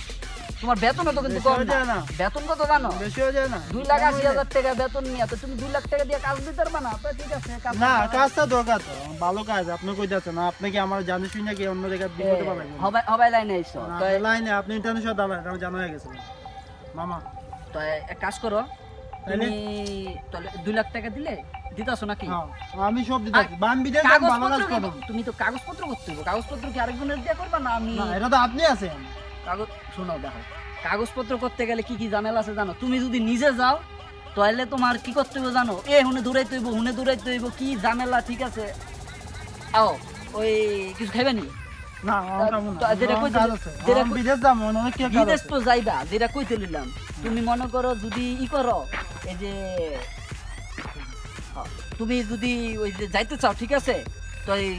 তোমার বেতন তো কিন্তু বেশি কম হয়ে যায় না। না। বেতন কত জানো? বেশি হয়ে যায় না 2,80,000 টাকা বেতন নিয়ে তো তুমি 2 লাখ টাকা দিয়ে কাজ দিতে পারবা না? তো ঠিক আছে, কাজ না করবা। কাজটা দরকার তো ভালো কাজ আপনি কইতাছেন না আপনি কি আমার জানি শুনে কি অন্য জায়গায় বিয়ে করতে পারবেন হবাই লাইনে আইছো তো। লাইনে আপনি ইন্টারনেশনাল দাদা আমি জানা হয়ে গেছে মামা তো এক কাজ করো, তাইলে? তুমি তাহলে 2 লাখ টাকা দিলে দিতাছো নাকি? হ্যাঁ আমি সব দিতেছি বান বিদেশ যান, ভালো কাজ কাগজপত্র করুন তুমি তো কাগজপত্র করতে হবে। কাগজপত্র কি আরেকজনের দিয়ে করবা না আমি? না এটা তো আপনি আছেন কাগজ শোনো, দেখো কাগজপত্র করতে গেলে কি কি ঝামেলা আছে জানো? তুমি যদি নিজে যাও তাহলে তোমার কি করতে হবে জানো? হুনে দৌড়াইতে হইব, হুনে দৌড়াইতে হইব, কি ঝামেলা, ঠিক আছে? আও ওই কিছু খাইবে নি? না আমার কাম তো না যেটা আমার কইতে- কাজ আছে যেটা আমি বিদেশ যাবো অনেক কি কাজ বিদেশ আছে তো যাইবা, যেটা কইতে লইলাম। তুমি মনে করো যদি করো এই যে তুমি যদি ওই যে যাইতে চাও, ঠিক আছে? তো এই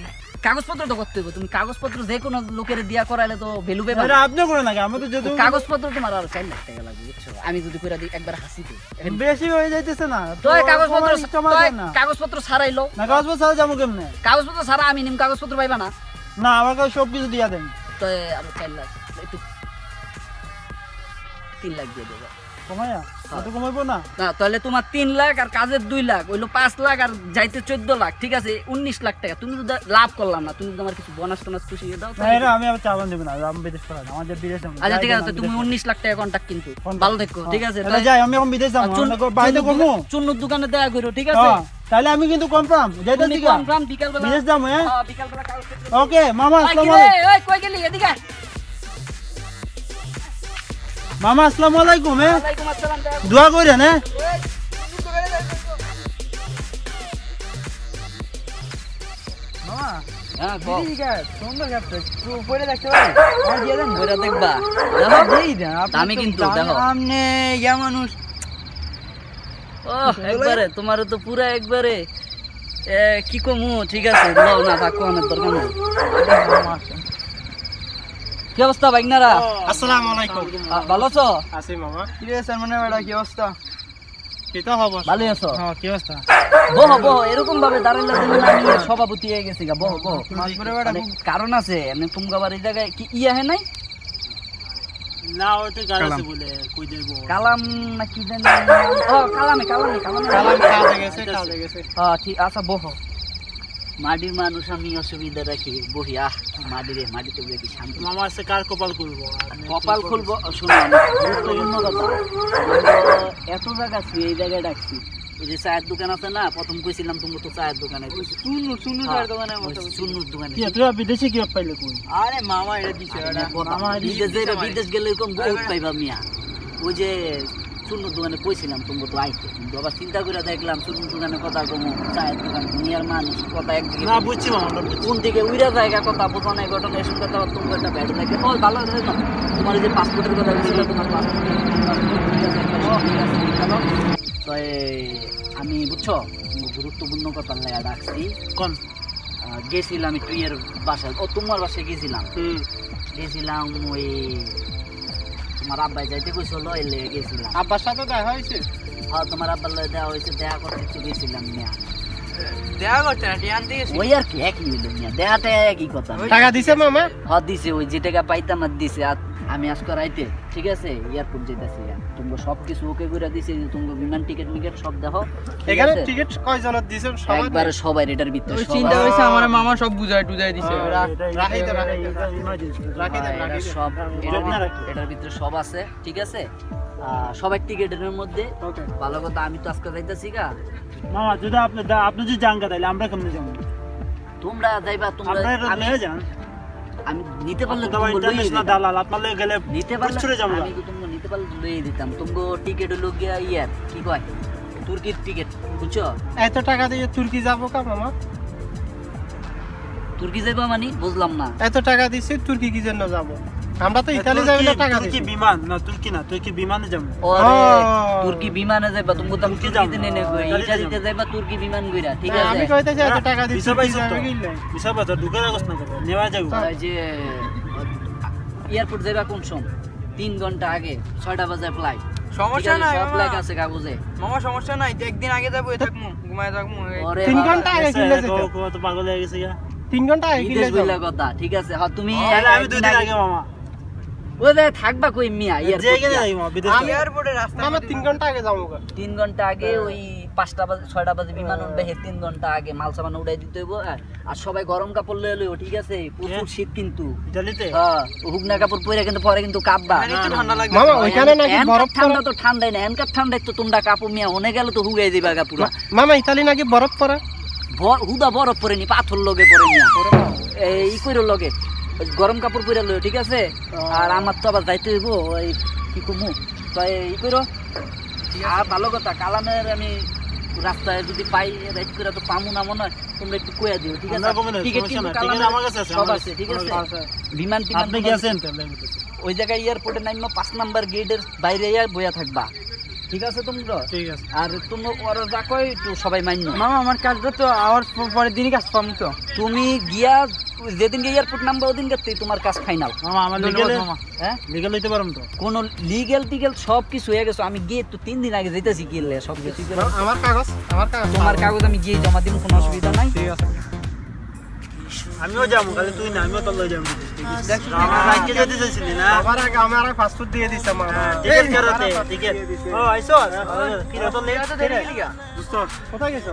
কাগজপত্র তো করতে হবে। তুমি কাগজপত্র যে কোনো লোকের দিয়া করাইলে তো ভ্যালু পাবে এটা না। আপনি করে নাকি আমি তো যেহেতু কাগজপত্র তোমার আর 4 লাখ টাকা লাগবে, বুঝছো? আমি যদি কইরা দিই একবার হাসিতে বেশি হয়ে যাইতেছে না তো এই কাগজপত্র তোমার ইচ্ছা মতো না কাগজপত্র ছাড়াইলো। না কাগজপত্র ছাড়া যাবো কেমনে কাগজপত্র ছাড়া আমি নিম, কাগজপত্র পাইবা না। না আমাকে সব কিছু দিয়া দেন তো আরো 4 লাখ, একটু 3 লাখ দিয়ে দেবো। কমাইয়া এত কমাইবো না না তাহলে তোমার 3 লাখ আর কাজের 2 লাখ হইলো 5 লাখ আর যাইতে 14 লাখ, ঠিক আছে? 19 লাখ টাকা। তুমি তো লাভ করলাম না, তুমি তো আমার কিছু বোনাস টোনাস খুশি দাও না তাহলে। এটা আমি আবার চাবান দেব না আমি বিদেশ করা আমার যে বিদেশ যাবো আচ্ছা ঠিক আছে, তুমি 19 লাখ টাকা কন্টাক্ট কিন্তু ভালো থাকো, ঠিক আছে? তাহলে যাই আমি এখন বিদেশ যাবো বাইরে করবো চুন্নুর দোকানে দেখা করো, ঠিক আছে? হ্যাঁ তাহলে আমি কিন্তু কনফার্ম যাইতে তুমি দিকা কনফার্ম বিকাল বেলা। বিদেশ যাবো হ্যাঁ হ্যাঁ বিকাল বেলা কাগজপত্র। ওকে মামা ওই আসসালামু কি রে? আলাইকুম ওই কই গেলি? এদিকে আয়। মামা আসসালামু আলাইকুম হ্যাঁ ওয়ালাইকুম আসসালাম। দেখা করো। দোয়া করেন হ্যাঁ মামা হ্যাঁ কও। ঠিক আছে সুন্দর কাটতে একটু পরে দেখতে পারি আর দিয়ে দেন বইটা দেখবা, দেখো দেই দেন দামি কিন্তু, দেখো। আপনি ইয়া মানুষ ও একবারে তোমার তো পুরা একবারে কি কমু, ঠিক আছে? লও না থাকো, অনেক দরকার নেই। কি অবস্থা বাইকনারা? আসসালামু আলাইকুম ভালো আছো? আছি মামা কি রে স্যার মনে হয় কি অবস্থা কিটা হবো ভালোই আছো? হ্যাঁ কি অবস্থা বহো বহো, এরকম ভাবে দাঁড়াইলে তুমি না, আমি সভাপতি হয়ে গেছি গা। বহো বহো, মাছ পরে বেটা মানে কারণ আছে। আমি তুমি আবার এই জায়গায় কি হে নাই না ওটা গাড়ি আছে বলে কই দেবো কালাম না কি জানি? ও কালামে কালামে কালামে কাজে গেছে ঠিক আচ্ছা বহো। মাটির মানুষ আমি অসুবিধা রাখি বহি। মাটিতে বেশি শান্তি। মামা আছে কার কপাল করবো কপাল খুলবো। শুনো, গুরুত্বপূর্ণ কথা, এত জায়গা আছি, এই জায়গায় ডাকছি। ওই যে চায়ের দোকান আছে না, প্রথম কইছিলাম তুমি তো চায়ের দোকানে, চায়ের দোকানে চুন্নুর দোকানে। কি তুই বিদেশে কি পাইলে কই আরে মামা এটা দিছে মামা বিদেশ গেলে এরকম বহুত পাইবা মিয়া। ওই যে চুন্নুর দোকানে কইছিলাম তুমি তো আইতে, কিন্তু আবার চিন্তা করে দেখলাম চুন্নুর দোকানে কথা কমু, চায়ের দোকান দুনিয়ার মানুষ কথা একদিকে না বুঝছি মামা কোন দিকে উইরা জায়গা কথা বোঝা নাই, ঘটনা এসব কথা তুমি একটা ব্যাড থাকে। ও ভালো দেখো, তোমার এই যে পাসপোর্টের কথা বলছিল, তোমার পাসপোর্ট তো আমি বুঝছো গুরুত্বপূর্ণ কথা লাগা ডাকছি। কোন গেছিলাম একটু ইয়ের বাসায়, ও তোমার বাসায় গেছিলাম ওই তোমার আব্বাই যাইতে কইছিল, এলে গেছিলাম। আব্বার সাথে দেখা হয়েছে হ্যাঁ তোমার আব্বার লগে দেওয়া হয়েছে, দেখা করতে একটু গেছিলাম মিয়া। দেখা করতে না টিয়ান দিয়েছি ওই আর কি একই হইলো মিয়া, দেখাটা একই কথা। টাকা দিছে মামা হ্যাঁ দিছে, ওই যে টাকা পাইতাম আর দিছে। আর আমি আজকে রাইতে ঠিক আছে এয়ারপোর্ট যেতেছি তুমি সব কিছু ওকে করে দিছি তুমি বিমান টিকিট মিকেট সব দেখো এখানে টিকিট কয়জনের দিছেন সবাই একবারে সবাই এটার ভিতরে ওই চিন্তা হইছে আমার মামা সব বুঝায় টুজায় দিছে রাখি দে সব এটার ভিতরে সব আছে ঠিক আছে সবাই টিকিটের মধ্যে ওকে ভালো কথা আমি তো আজকে যাইতাছি গা মামা যদি আপনি যদি যান তাহলে আমরা কেমনে যাবো তোমরা যাইবা তোমরা আপনারা আমি নিয়ে যান আমি নিতে পারলে তোমার তোমরা লইয়ে ইন্টারন্যাশনাল দিতাম। দালাল আপনারা গেলে নিতে পারলে ছুটে যাবো আমি তো তোমরা নিতে পারলে লইয়ে দিতাম তোমরা টিকিট হলো গিয়া ইয়ার কি কয় তুর্কির টিকিট বুঝছো এত টাকা দিয়ে তুর্কি যাবো কা মামা তুর্কি যাইবা মানে বুঝলাম না এত টাকা দিছি তুর্কি কি জন্য যাব আমরা তো ইতালি যাই না টাকা তুর্কি দিছি বিমান না তুর্কি না তুর্কি বিমানে যাবো ওরে ও। তুর্কি বিমানে যাইবা তুমি তো তুর্কি তুর্কিতে যাবো। নেনে কই ইতালিতে ইতালিতে যাইবা তুর্কি বিমান কইরা ঠিক না, আছে আমি কইতেছি এত টাকা দিছি ভিসা তুর্কি পাইছো তো যাবে গিলে ভিসা পাইছো ঢুকে রাখছ না করে নেওয়া যাবো ওই যে এয়ারপোর্ট যাইবা কোন সময় 3 ঘন্টা আগে 6টা বাজে ফ্লাইট সমস্যা নাই সব মামা। লেখা আছে কাগজে মামা সমস্যা নাই তো একদিন আগে যাবো থাকমু ঘুমায় থাকমু ওরে 3 বাবা, ঘন্টা আগে কিনলে যেত কত পাগল হয়ে গেছে গা 3 ঘন্টা আগে বিদেশ কিনলে বইলা কথা ঠিক আছে হ্যাঁ তুমি তাহলে আমি 2 দিন আগে মামা ওই যে থাকবা কই মিয়া যে গেলে এয়ারপোর্ট যাই মামা বিদেশ আমি এয়ারপোর্টে রাস্তা মামা 3 ঘন্টা আগে যাবো গা 3 ঘন্টা আগে ওই 5টা বাজে 6টা বাজে বিমান উঠবে 3 ঘন্টা আগে মাল সামান উড়াই দিতে হইব আর সবাই গরম কাপড় লয়ে লইও ঠিক আছে প্রচুর শীত কিন্তু ইতালিতে হ্যাঁ হুগনা কাপড় পরে কিন্তু পরে কিন্তু কাঁপবা একটু ঠান্ডা লাগবে মামা ওইখানে নাকি এনকাপ বরফ ঠান্ডা তো ঠান্ডাই না এনকাপ ঠান্ডাই তো তোমরা কাপড় মিয়া অনে গেল তো হুগাই দিবা গা পুরা মামা ইতালি নাকি বরফ পড়ে হুদা বরফ পরে নি পাথর লগে পরে নিয়া এই কইরো লগে ওই গরম কাপড় পরে লইও ঠিক আছে আর আমার তো আবার যাইতে হইব ওই কি কমু তাই ই কইরো আর ভালো কথা কালামের আমি রাস্তায় যদি পাই রাইট করে তো পামু না মনে হয় তোমরা একটু কইয়া দিও ঠিক আছে আমরা কমে না, টিকিট সমস্যা কিন্তু নাই, কালামের টিকিট আমার কাছে আছে, সব আমার আছে কাছে, ঠিক আছে আমার কাছে। বিমান টিমান আপনি তোমার- গেছেন তাহলে ওই জায়গায় এয়ারপোর্টে নাইমা 5 নাম্বার গেটের বাইরে ইয়া বইয়া থাকবা ঠিক আছে তোমরা ঠিক আছে আর তুমি ওরা যা কয় একটু সবাই মান্য মামা আমার কাজটা তো আওয়ার পরের দিনই কাজ পাবো তো তুমি গিয়া যেদিনকে এয়ারপোর্ট নামবা ওদিনকে তোমার কাজ ফাইনাল মামা আমার ধন্যবাদ লিগেল মামা। হ্যাঁ লিগেল হইতে পারুম তো কোন লিগেল টিগেল সব কিছু হয়ে গেছে আমি গিয়ে তো 3 দিন আগে যাইতেছি কি সব কিছু আমার কাগজ তোমার কাগজ আমি গিয়ে জমা দিব কোনো অসুবিধা নাই ঠিক আছে আমিও যাবো খালি তুই না আমিও তোর লই যাবো দেখছো রাখতে যেতে চাইছিলি না আবার আগে আমার ফাস্টফুড দিয়ে দিছে মামা টিকেট করতে টিকেট ও আইছো কি রে তোর লেট তো দেরি লিগা দোস্ত কোথায় গেছো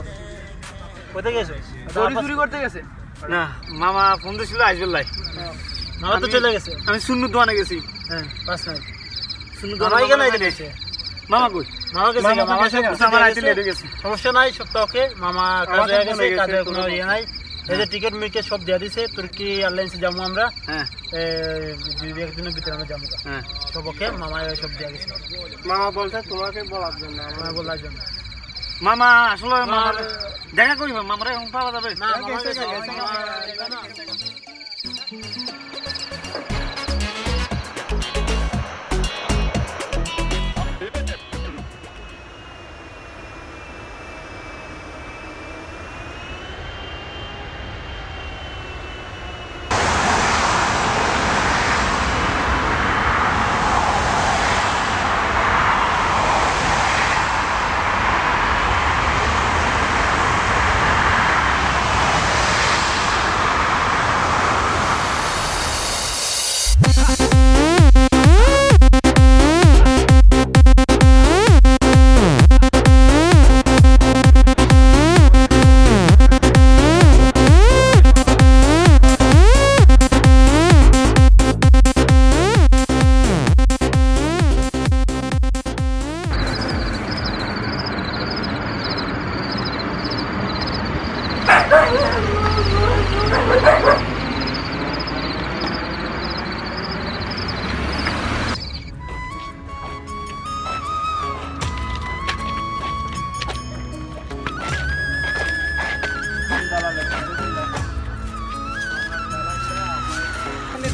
কোথায় গেছো চুরি চুরি করতে গেছে না মামা ফোন দিছিল আসবেন লাই মামা তো চলে গেছে আমি শূন্য দোয়ানে গেছি হ্যাঁ 5 মিনিট শূন্য মামা দোয়ানে এখানে মামা আইতে গেছে মামা কই মামা গেছে মামা তো মামা গেছে সব গা। কিছু আমার দিয়ে আইতে গেছে। লেট গেছে সমস্যা নাই সপ্তাহ ওকে মামা কাজ আমাদের হয়ে গেছে মনে গেছে, কাজে তো কোনো ইয়ে নাই এই যে টিকিট মিকে সব দিয়ে দিছে তুর্কি এয়ারলাইন্সে যাবো আমরা হ্যাঁ দুই একদিনের ভিতরে আমরা যাবো হ্যাঁ সব ওকে মামা সব দিয়ে গেছে মামা বলছে তোমাকে বলার জন্য মামা বলার জন্য মামা আসলে মামার দেখা করি মামার এখন পাওয়া যাবে না মামা গেছে, গেছে গেছে, মামা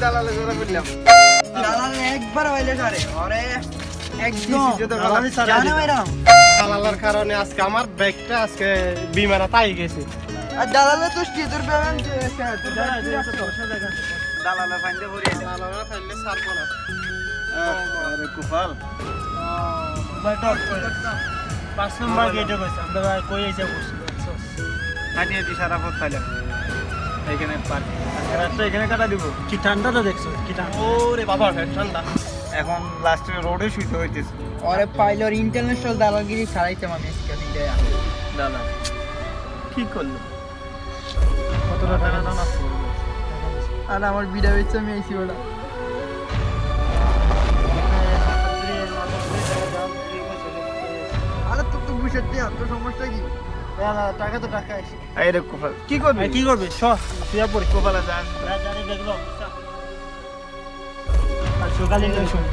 দালালে ধরে ফেললাম দালাল একবার হইলে সারে আরে একদম দালালি ছাড়া জানো দিবে। এরকম দালালের কারণে আজকে আমার ব্যাগটা আজকে বিমানে তাই গেছে আর দালালে তো তোর পেমেন্ট দালালা ফাইন্দে ভরি দালালের ফেললে ছাড়বো না আরে কুফাল 5 নম্বর গেটে গেছে আমরা কই আইছা বসছি হাঁটি হাঁটি সারা পথ পাইলাম এইখানে পার্ক রাতটা এখানে কাটা দিব। কি ঠান্ডাটা দেখছো, কি ঠান্ডা। ওরে বাবা ঠান্ডা। এখন লাস্টে রোডে শুইতে হইতেছে। ওরে পাইলর ইন্টারন্যাশনাল দালালগিরি ছাড়াইতাম আমি আজকে দিতে। দাদা কি করলো? কতটা টাকা দাম আছে? আর আমার বিড়া বেচে আমি আইছি ওটা। আরে তোর তো বুঝতে এত সমস্যা কি? টাকা তো টাকা আছে। এই রে কপাল কি করবি? কি করবে শুয়ে পড়ি। কপালে যা জানি দেখলো আর সকালে শুন।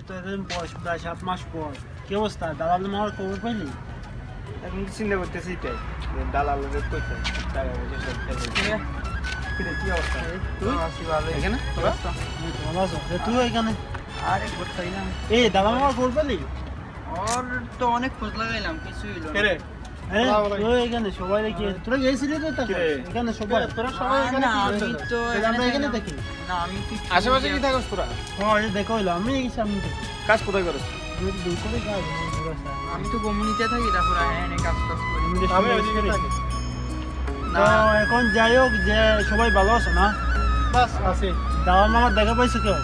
তো এদিন বয়স প্রায় 7 মাস পর। কি অবস্থা? দালাল মার খবর পাইলি? এখন চিন্তা করতেছি এটাই দালালের কইতে টাকা পয়সা সব ফেলে কি অবস্থা? তুই আসি ভালো এখানে তোরা ভালো আছো? তুই এখানে? আরে কোথাইলাম এই দালাল মার খবর পাইলি? ওর তো অনেক খোঁজ লাগাইলাম কিছু হইলো কে না। রে? তুই এখানে সবাই রেখে তোরা গেছিলি তো তাকে? কে? এখানে সবাই তোরা সবাই এখানে না, কি আমি করছিস? তো তাহলে আমরা এখানে ছিলাম। দেখি। না আমি কি আশেপাশে কি থাকস তোরা? হ্যাঁ এই দেখো হইলো আমি এই সামনে দেখি। কাজ কোথায় করস? আমি তো দূর করে কাজ আমি তো কমিউনিটিতে থাকি, তারপর এনে কাজ টাজ করি। আমি ওইদিকে থাকি। তো এখন যাই হোক যে সবাই ভালো আছে না? বাস আছে। দালাল মামার দেখা পাইছো কেউ?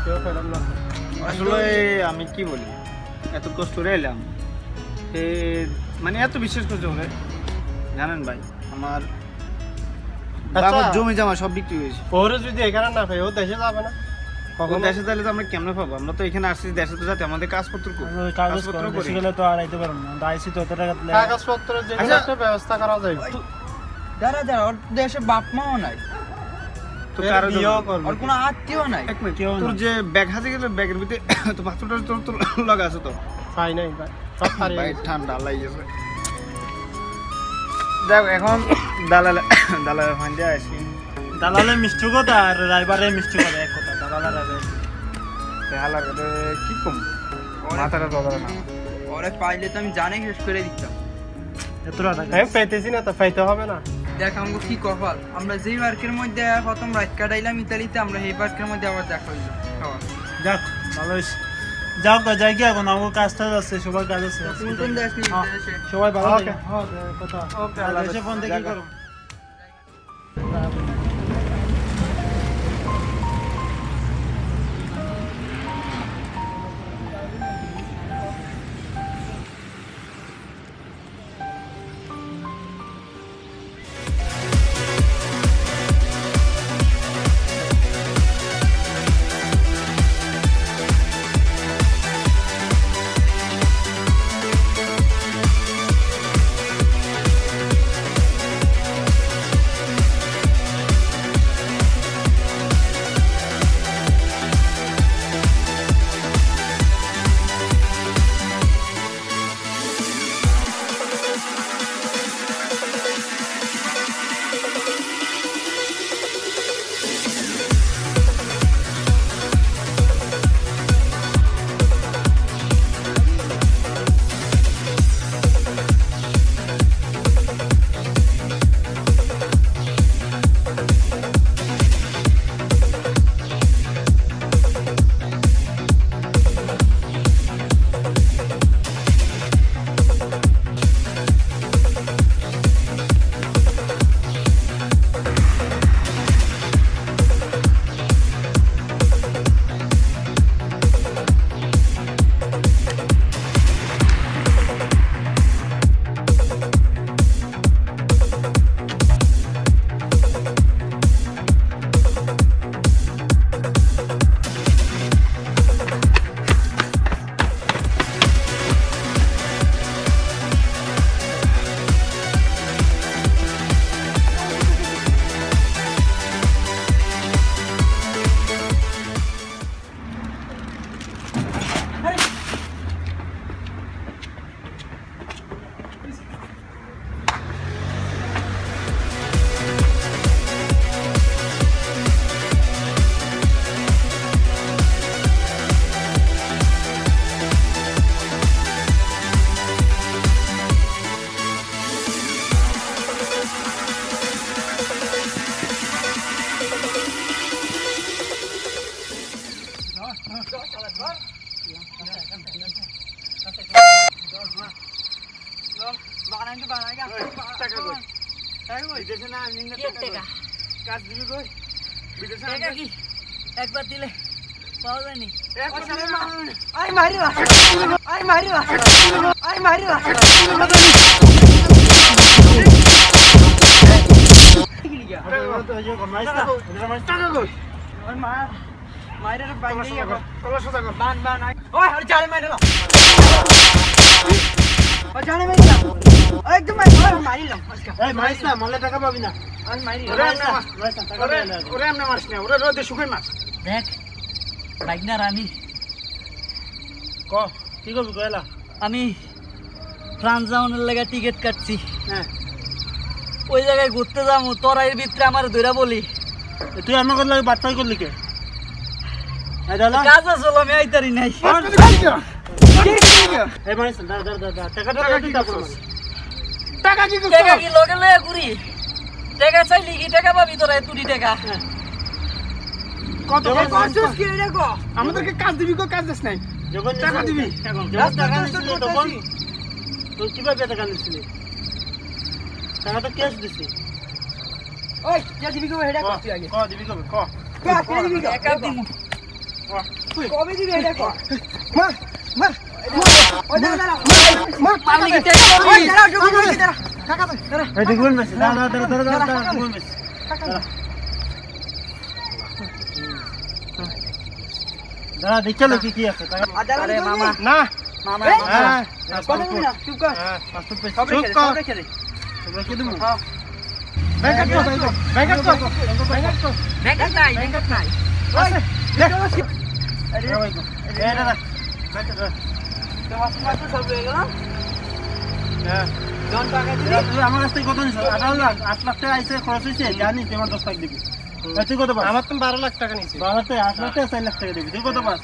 কেউ ফেরান না। আসলে আমি কি বলি এত কষ্ট করে এলাম এ মানে এত বিশ্বাস করছে ওরে জানেন ভাই আমার বাবার জমি জমা সব বিক্রি হয়েছে। ওরে যদি এখানে না পাই ও দেশে যাবে না। কখন দেশে তাহলে তো আমরা কেমনে পাবো? আমরা তো এখানে আসছি দেশে তো যাতে আমাদের কাজপত্র করি। আমি ওই কাগজ করে দেশে গেলে তো আর আইতে পারবো না। আইসি তো এত টাকা দিলে কাগজপত্রের যে আচ্ছা। একটা ব্যবস্থা করা যায়। দাঁড়া দাঁড়া, ওর দেশে বাপ মাও নাই, তো কারো বিয়েও করবে। ওর কোনো আত্মীয় নাই। এক মিনিট কেউ তোর না। যে ব্যাগ হাতে গেলে ব্যাগের ভিতরে তো পাথরটা তোর লাগা আছে তো চাই নাই ভাই। সব হারিয়ে ভাই গেছে। ঠান্ডা লাগিয়েছে। দেখ এখন দালালে ফাইন দিয়ে আসি দালালের মিষ্টি কথা আর রাইবারের মিষ্টি কথা এক কথা। দালালের রাইবার হালার করে কি কম মাথাটা দরকার না। ওরে পাইলে তো আমি জানে শেষ করে দিতাম। এতটা টাকা আমি পাইতেছি না তো পাইতে হবে না। দেখ আমাকে কি কপাল, আমরা যেই পার্কের মধ্যে প্রথম রাত কাটাইলাম ইতালিতে, আমরা সেই পার্কের মধ্যে আবার দেখা হইলো। যাক ভালো হয়েছে। যাও যাই কি এখন আমার কাজ টাজ আছে, সবার কাজ আছে। কোন কোন দেশ নিয়ে হ্যাঁ, দেশে? সবাই ভালো Okay. থাকে। হ্যাঁ কথা Okay, আল্লাহ এসে ফোন দেখি জায়গা। করো। বানাইতে বানাই টাকা কই বিদেশে না নিন কি টাকা কাজ দিবি কই বিদেশে টাকা কি একবার দিলে পাওয়া যায়নি আই মারি টাকা কই মাইরে বাইরে কলা সোজা কর বান বান ওই আরে জালে মাইরে দাও ও জালে মাইরে দাও একদম মারিলাম এই মারিস না, মারলে টাকা পাবি না। আমি মারি ওরে আমনে মারিস না ওরে রোদে শুকাই মাছ দেখ বাইকনার আমি ক কি করবি কয়লা? আমি ফ্রান্স যাওয়ার লেগে টিকিট কাটছি হ্যাঁ ওই জায়গায় ঘুরতে যাবো তোরা এর ভিতরে আমার ধরে বলি তুই আমার কথা লাগে বাটপাই করলি কে? এই দাদা কাজ আসল আমি আইতারি নাই এই মারিস না, টাকাটা তুই তারপর মারিস। টাকা কি করছ টাকা কি লগে লয়ে ঘুরি টাকা চাইলি কি টাকা পাবি তোরা তুই টাকা কত করছিস কি রে গো আমাদেরকে কাজ দিবি কই কাজ দিস নাই যখন টাকা দিবি যখন টাকা নিচ্ছিলি তখন তুই কিভাবে টাকা নিচ্ছিলি? টাকা তো ক্যাশ দিছি। ওই যা দিবি কো হেডা করতে আগে ক দিবি কবে ক? কে দিবি কো টাকা দিমু কবে দিবি হেডা কো মার ওই দাঁড়া পারলি কি টাকা ওই পাবি দাঁড়া ডুবি গেছি দাঁড়া টাকা দে এই দেখুন মেসি দাঁড়া দেখুন মেসি দাঁড়া দেখে লো কি আছে টাকা। আরে মামা না মামা হ্যাঁ কত দিবি না চুপ কর হ্যাঁ পাসপোর্ট পেছ সব রেখে চুপ সব কর রেখে দে তোমরা কি দিমু? ব্যাংক কর ব্যাংক কর ব্যাংক নাই ওই এই দাদা তো হাসপাতাল সব হয়ে গেল হ্যাঁ জন টাকা দিবি তুই আমার কাছ থেকে কত নিছ? 18 লাখ 8 লাখ টাকা আইছে খরচ হইছে জানি তুই আমার 10 লাখ দিবি। তুই কত পাস? আমার তো 12 লাখ টাকা নিছে 12 টাকা 8 লাখ টাকা 4 লাখ টাকা দিবি। তুই কত পাস?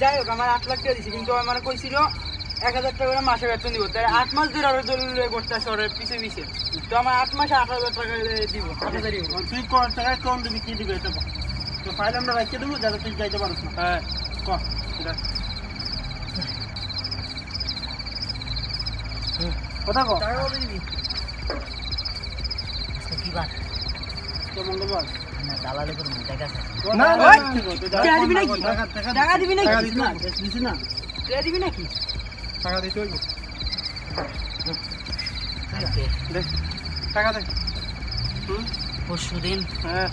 যাই হোক আমার 8 লাখ টাকা দিছি কিন্তু আমার কইছিল 1000 টাকা করে মাসে বেতন দিব তাই 8 মাস ধরে ওরে জরুরি করতে আছে ওরে পিছে পিছে তো আমার 8 মাসে 8000 টাকা দিব 8000 দিব তুই কত টাকা কোন দিবি কি দিবি এটা বল। তো ফাইল আমরা রাখিয়ে দেবো যাতে তুই যাইতে পারিস না। হ্যাঁ ক এটা কথা ক টাকা কবে দিবি কি বার তো মঙ্গলবার না দালালি করব টাকা না ওই, তুই টাকা দিবি নাকি? টাকা দিবি নাকি? দিস না দিস না টাকা দিবি নাকি টাকা দিতে হইব কালকে দে টাকা দে পরশুদিন হ্যাঁ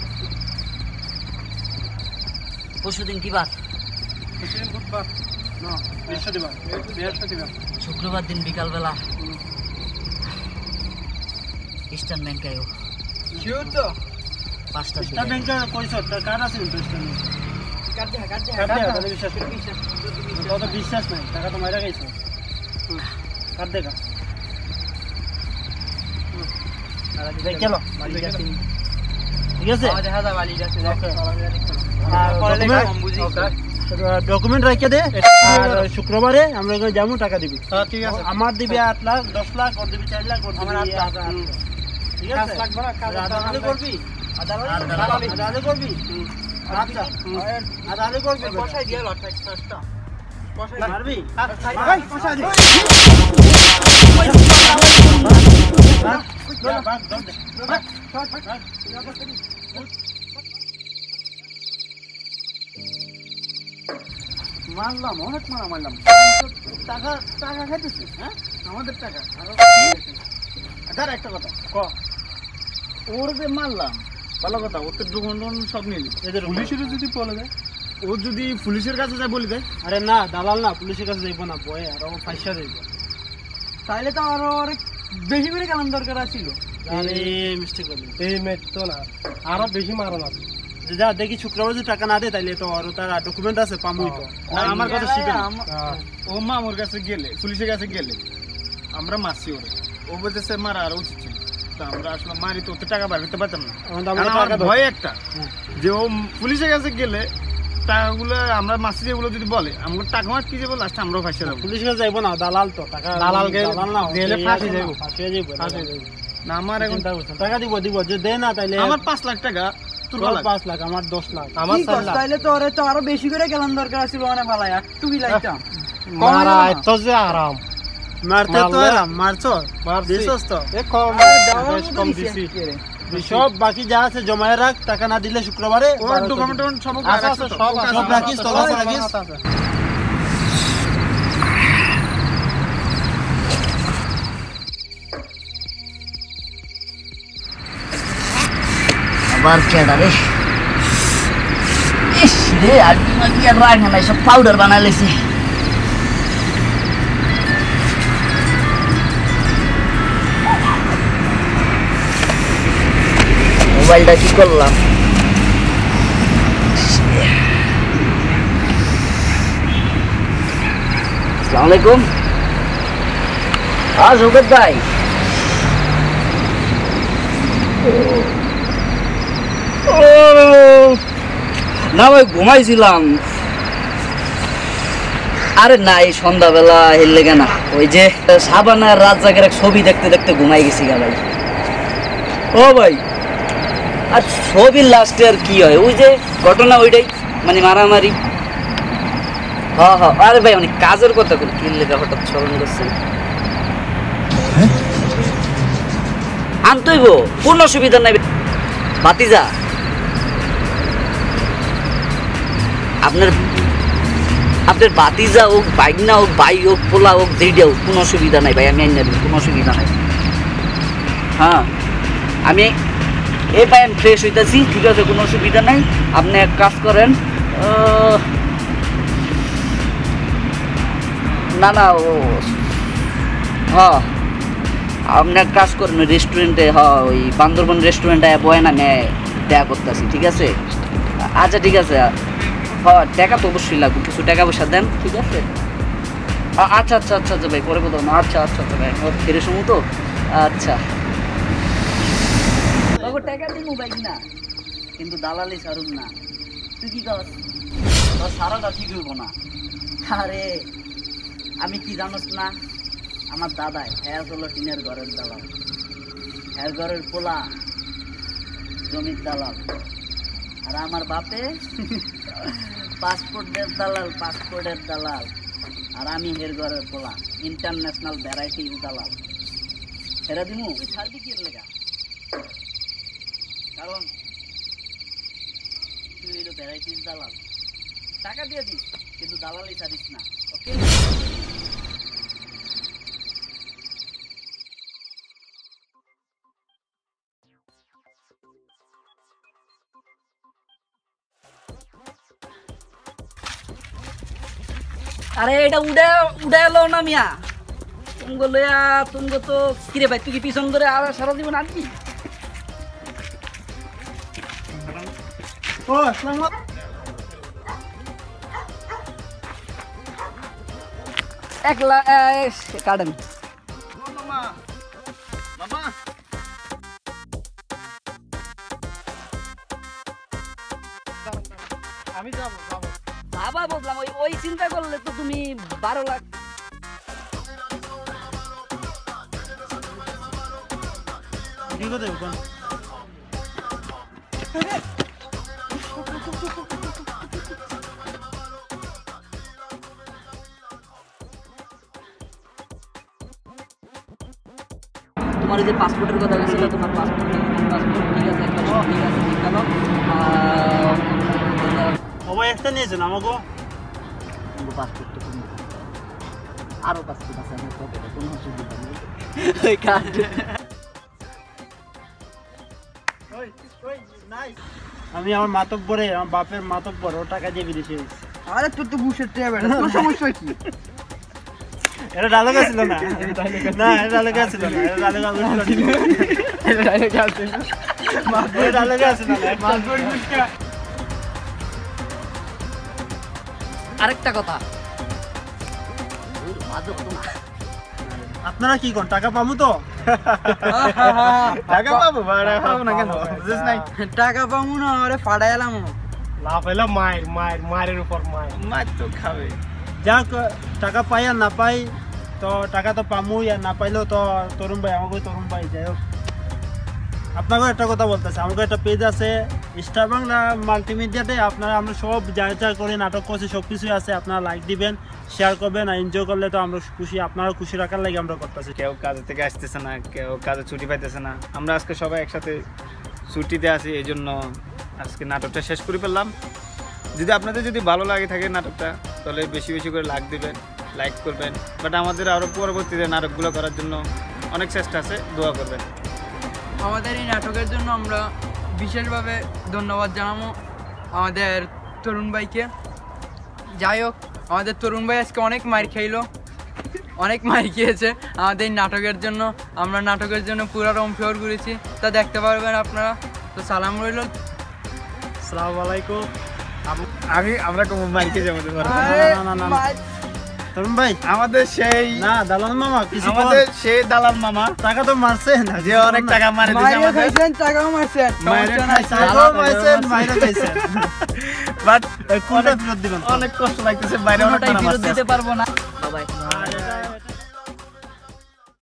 পরশুদিন কি বার সেদিন বুধবার না বৃহস্পতিবার বৃহস্পতিবার শুক্রবার দিন বিকালবেলা ইস্টার্ন ব্যাংকে আয়ো শিওর তো 5টা স্টেট ব্যাংকে কইছ তোর কার্ড আছে তো স্টেট কাট দে কার্ড দে তাহলে বিশ্বাস করি তো বিশ্বাস নাই টাকা তো মাইরা গেছে কার্ড দেখা দেখ গেল ঠিক আছে দেখা যা বালি আছে আর ডকুমেন্ট রাখে দে আর শুক্রবারে আমরা যাবো টাকা দিবি হ্যাঁ ঠিক আছে আমার দিবি 8 লাখ 10 লাখ ওর দিবি 4 লাখ ওর দিবি আমার 8 লাখ। ঠিক আছে কাজ লাগবে না, কাজ আদালে করবি আদালে করবি আচ্ছা আদালে করবি বসাই দিয়ে লট টাকা মারবি ভাই পয়সা দে মারলাম অনেক মারলাম টাকা টাকা খাইতেছে হ্যাঁ আমাদের টাকা আরে একটা কথা ক ওর যে মারলাম ভালো কথা ওর তো ডকুমেন্ট সব নিলি এদের পুলিশের যদি বলে দেয় ও যদি পুলিশের কাছে যায় বলে দেয় আরে না দালাল না পুলিশের কাছে যাইব না বয়ে আর ও ফাইসা যাইব তাইলে তো আরো অনেক বেশি করে কালাম দরকার ছিল আরে মিস্টেক করলি এই মেট তো না আরো বেশি মারণ আছে যা দেখি শুক্রবার যদি টাকা না দেয় তাইলে তো আর তার ডকুমেন্ট আছে পামুই তো না, আমার কথা শিখে না। হ্যাঁ। ও মামুর কাছে গেলে পুলিশের কাছে গেলে আমরা মারছি ওরে ও বলতেছে মারা আর উচিত ছিল তো আমরা আসলে মারি তো ওতে টাকা বার করতে পারতাম না আমরা কারণ টাকা আমার ভয় একটা যে ও পুলিশের কাছে গেলে টাকাগুলো আমরা মাসি যেগুলো যদি বলে আমাকে টাকা মার কি যাবো লাস্ট আমরাও ফাঁসে যাবো পুলিশের কাছে যাইব না দালাল তো টাকা দালাল না গেলে ফাঁসি যাইব। ফাঁসি যাইব ফাঁসি যাইব। না আমার এখন টাকা দিব যে দে না তাইলে আমার 5 লাখ টাকা তোর তোর ভালো 5 লাখ আমার 10 লাখ আমার তাইলে তো ওরে তো আরো বেশি করে কালাম দরকার ছিল মানে ফালাই একটু কি লাইতাম মারা এত যে আরাম মারতে তো মারলে? এলাম, মারছো? মারছি। দিছস তো? এ কম দেওয়ার বেশ মতো কম দিছি দিছি আজকে। সব বাকি যা আছে জমায়ে রাখ, টাকা না দিলে শুক্রবারে ওর 1200 ডকুমেন্ট সব আছে, আছে, সব আছে, সব রাখিস তো, কাছে রাখিস। আবার কেডা রে ইস রে আলটি আর রাখে না সব পাউডার বানাই লেছে মোবাইলটা কি করলাম আসসালামু আলাইকুম হ্যাঁ জগৎ ভাই না ভাই ঘুমাইছিলাম আরে না এই সন্ধ্যাবেলা হেললে কেনা ওই যে সাবানার রাজ্জাকের এক ছবি দেখতে দেখতে ঘুমাই গেছি গা ভাই ও ভাই আর ছবির লাস্টে আর কি হয় ওই যে ঘটনা ওইটাই মানে মারামারি হ্যাঁ হ্যাঁ আরে ভাই অনেক কাজের কথা বলি কি লেখা হঠাৎ স্মরণ করছেন আনতইব পূর্ণ সুবিধা নাই বাতিজা আপনার আপনার বাতিজা হোক বাইকনা হোক বাই হোক পোলা হোক যেইটা হোক কোনো অসুবিধা নাই ভাই আমি আইনা দিব কোনো অসুবিধা নাই হ্যাঁ আমি এই ভাই আমি ফ্রেশ হইতেছি ঠিক আছে কোনো অসুবিধা নাই আপনি এক কাজ করেন না না ও হ্যাঁ আপনি এক কাজ করেন ওই রেস্টুরেন্টে হ্যাঁ ওই বান্দরবন রেস্টুরেন্টে বয় না আমি দেখা করতেছি ঠিক আছে আচ্ছা ঠিক আছে হ্যাঁ টাকা তো অবশ্যই লাগবে কিছু টাকা পয়সা দেন ঠিক আছে আচ্ছা আচ্ছা আচ্ছা আচ্ছা ভাই পরে কোথাও না আচ্ছা আচ্ছা আচ্ছা ভাই ফিরে সমু তো আচ্ছা বাবু টাকা দিই মোবাইল না কিন্তু দালালি সারুন না তুই কি কর তোর সারাটা ঠিক হইব না আরে আমি কি জানোস না আমার দাদাই হ্যাঁ হলো টিনের ঘরের দালাল হ্যাঁ ঘরের পোলা জমির দালাল আর আমার বাপে পাসপোর্টের দালাল আর আমি হের ঘরের পোলা ইন্টারন্যাশনাল ভ্যারাইটির দালাল এরা দিমু ছাড়বি কি লেগা কারণ তুই হইলো ভ্যারাইটির দালাল টাকা দিয়ে দিস কিন্তু দালালি ছাড়িস না ওকে আরে এটা উড়ে এলো না মিয়া তুমগো লইয়া তুমগো তো কিরে ভাই তুই কি পিছন ধরে আর সারা জীবন আনবি ও আসসালামু আলাইকুম। একলা কাটেন মামা মামা আমি যাবো বাবা বললাম ওই চিন্তা করলে তো তুমি 12 লাখ কি কথা বলছেন? তোমার ওই যে পাসপোর্টের কথা বলছিল তোমার পাসপোর্ট ঠিক আছে একবার সব ঠিক আছে ঠিক গেল ও একটা নিয়েছেন আমাকে? পাসপোর্ট তো তুমি আরো পাসপোর্ট আছে আমার পকেটে কোনো অসুবিধা নেই ওই কার্ড আমি আমার মাতব্বরে, আমার বাপের মাতব্বর, ও টাকা দিয়ে বিদেশে গেছি। আরে তোর তো ঘুষের টাকা বেটা তোর সমস্যা কি এটা ডায়লগ ছিল না, না এটা ডায়লগ ছিল না, এটা ডায়লগ ছিল না, এটা ডায়লগ ছিল না। মাতবর ঘুষটা আরেকটা কথা মাঝে হতো না আপনারা কি কোন টাকা পাবো তো? টাকা পাবো ভাড়া পাবো না কেন বুঝিস নাই টাকা পাবো না আরে ফাড়াই এলাম লাভ হইলো মায়ের উপর মায়ের মাছ তো খাবে যাক টাকা পাই আর না পাই তো টাকা তো পামুই, আর না পাইলেও তো তরুণ ভাই আমাকে তরুণ ভাই যাই হোক আপনাকে একটা কথা বলতেছে, আমাকে একটা পেজ আছে স্টার বাংলা মাল্টিমিডিয়াতে, আপনারা আমরা সব যা যা করে নাটক করছি সব কিছুই আছে, আপনারা লাইক দিবেন, শেয়ার করবেন, আর এনজয় করলে তো আমরা খুশি, আপনারা খুশি রাখার লাগে আমরা করতেছি। কেউ কাজে থেকে আসতেছে না, কেউ কাজে ছুটি পাইতেছে না, আমরা আজকে সবাই একসাথে ছুটিতে আছি, এই জন্য আজকে নাটকটা শেষ করে ফেললাম। যদি আপনাদের যদি ভালো লাগে থাকে নাটকটা, তাহলে বেশি বেশি করে লাইক করবেন। বাট আমাদের আরও পরবর্তীতে নাটকগুলো করার জন্য অনেক চেষ্টা আছে, দোয়া করবেন। আমাদের এই নাটকের জন্য আমরা বিশেষভাবে ধন্যবাদ জানাবো আমাদের তরুণ ভাইকে। যাই হোক, আমাদের তরুণ ভাই আজকে অনেক মার খেয়েছে আমাদের এই নাটকের জন্য। আমরা নাটকের জন্য পুরো রুম ফিওর করেছি, তা দেখতে পারবেন আপনারা। তো সালাম রইল, আসসালামু আলাইকুম। আমরা কোনো মাইকে যাবো না তরুণ ভাই, আমাদের সেই না দালাল মামা কিছু আমাদের সেই দালাল মামা টাকা তো মারছেন, যে অনেক টাকা মারে দিয়েছে মাইরে আমাদের। খাইছেন, টাকাও মারছেন, মাইরে সমস্যা নাই। টাকাও মারছেন, মাইরে খাইছেন, বাট কোনটা ফেরত দিবেন? অনেক কষ্ট লাগতেছে, বাইরে অনেক কোনোটাই টাকা ফেরত মারছে। দিতে পারবো না। বাবাই।